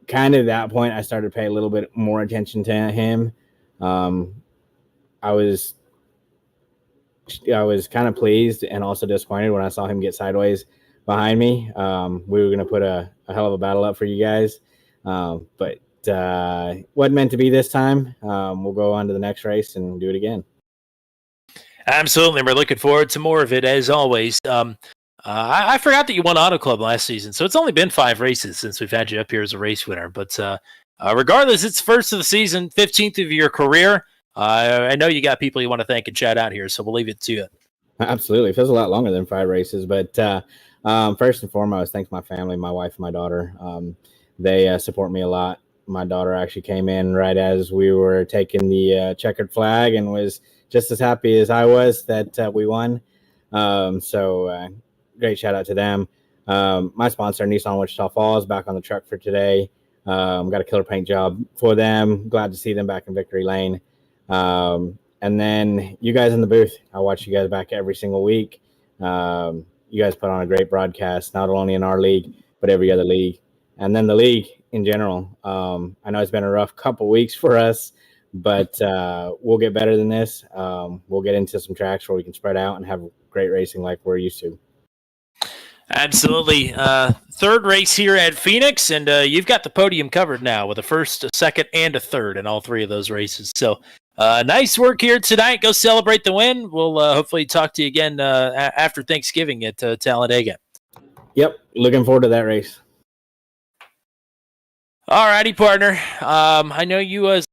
kind of that point, I started to pay a little bit more attention to him. I was kind of pleased and also disappointed when I saw him get sideways behind me. We were going to put a hell of a battle up for you guys, but wasn't meant to be this time. We'll go on to the next race and do it again. Absolutely. We're looking forward to more of it, as always. I forgot that you won Auto Club last season, so it's only been 5 races since we've had you up here as a race winner. But regardless, it's first of the season, 15th of your career. I know you got people you want to thank and shout out here, so we'll leave it to you. Absolutely. It feels a lot longer than 5 races. But first and foremost, thanks to my family, my wife and my daughter. They support me a lot. My daughter actually came in right as we were taking the checkered flag and was just as happy as I was that we won. So great shout out to them. My sponsor, Nissan Wichita Falls, back on the truck for today. Got a killer paint job for them. Glad to see them back in victory lane. And then you guys in the booth. I watch you guys back every single week. You guys put on a great broadcast, not only in our league, but every other league. And then the league in general. I know it's been a rough couple weeks for us, but we'll get better than this. We'll get into some tracks where we can spread out and have great racing like we're used to. Absolutely. Third race here at Phoenix, and you've got the podium covered now with a first, a second, and a third in all 3 of those races. So nice work here tonight. Go celebrate the win. We'll hopefully talk to you again after Thanksgiving at Talladega. Yep. Looking forward to that race. All righty, partner. I know you as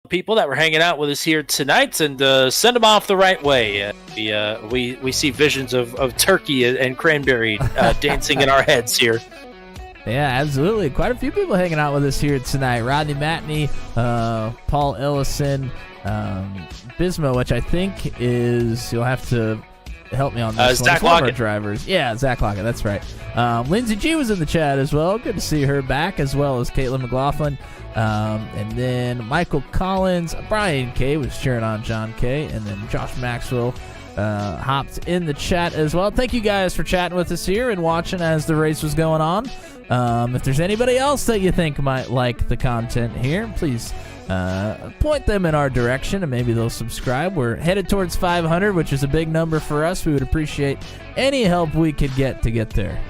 people that were hanging out with us here tonight, and send them off the right way. We see visions of turkey and cranberry dancing in our heads here. Yeah, absolutely. Quite a few people hanging out with us here tonight. Rodney Matney, Paul Ellison, Bismo, which I think is, you'll have to help me on this one. Zach Lockett. Drivers. Yeah, Zach Lockett, that's right. Lindsay G was in the chat as well. Good to see her back, as well as Caitlin McLaughlin. And then Michael Collins, Brian K was cheering on John K, and then Josh Maxwell hopped in the chat as well. Thank you guys for chatting with us here and watching as the race was going on. If there's anybody else that you think might like the content here, please point them in our direction and maybe they'll subscribe. We're headed towards 500, which is a big number for us. We would appreciate any help we could get to get there.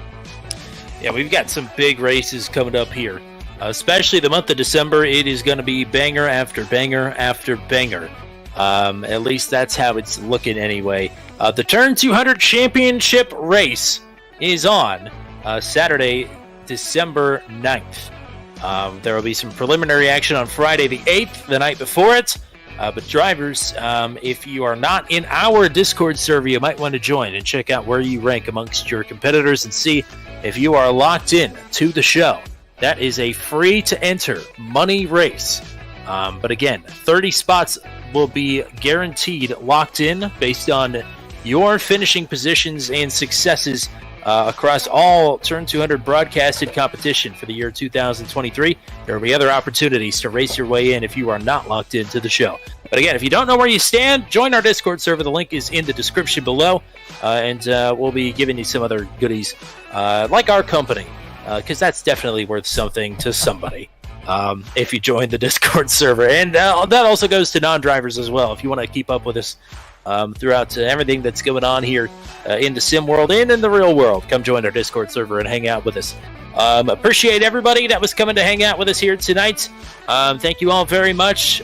Yeah, we've got some big races coming up here, especially the month of December. It is going to be banger after banger after banger. At least that's how it's looking anyway. The Turn 200 Championship race is on Saturday, December 9th. There will be some preliminary action on Friday the 8th, the night before it. But drivers, if you are not in our Discord server, you might want to join and check out where you rank amongst your competitors and see if you are locked in to the show. That is a free-to-enter money race. But again, 30 spots will be guaranteed locked in based on your finishing positions and successes across all Turn 200 broadcasted competition for the year 2023. There will be other opportunities to race your way in if you are not locked into the show. But again, if you don't know where you stand, join our Discord server. The link is in the description below, and we'll be giving you some other goodies like our company, because that's definitely worth something to somebody if you join the Discord server. And that also goes to non-drivers as well. If you want to keep up with us throughout everything that's going on here in the sim world and in the real world, come join our Discord server and hang out with us. Appreciate everybody that was coming to hang out with us here tonight. Thank you all very much.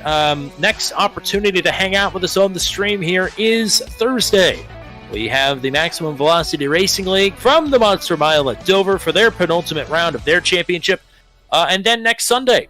Next opportunity to hang out with us on the stream here is Thursday. We have the Maximum Velocity Racing League from the Monster Mile at Dover for their penultimate round of their championship. And then next Sunday,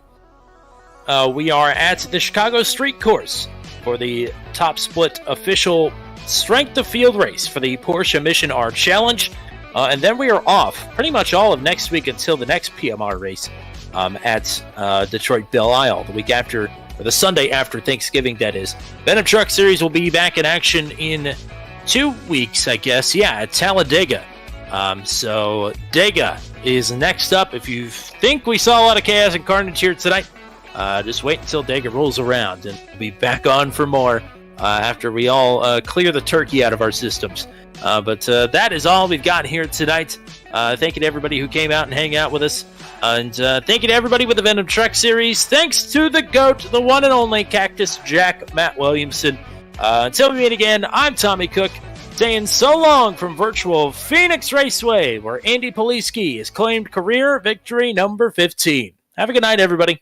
we are at the Chicago Street Course for the Top Split official Strength of Field race for the Porsche Mission R Challenge. And then we are off pretty much all of next week until the next PMR race at Detroit Belle Isle the week after, or the Sunday after Thanksgiving, that is. Venom Truck Series will be back in action in 2 weeks, I guess. Yeah, at Talladega. So Dega is next up. If you think we saw a lot of chaos and carnage here tonight, just wait until Dega rolls around, and we'll be back on for more after we all clear the turkey out of our systems. But that is all we've got here tonight. Thank you to everybody who came out and hang out with us. And thank you to everybody with the Venom Truck Series. Thanks to the GOAT, the one and only Cactus Jack Matt Williamson. Until we meet again, I'm Tommy Cook, saying so long from virtual Phoenix Raceway, where Andy Poliski has claimed career victory number 15. Have a good night, everybody.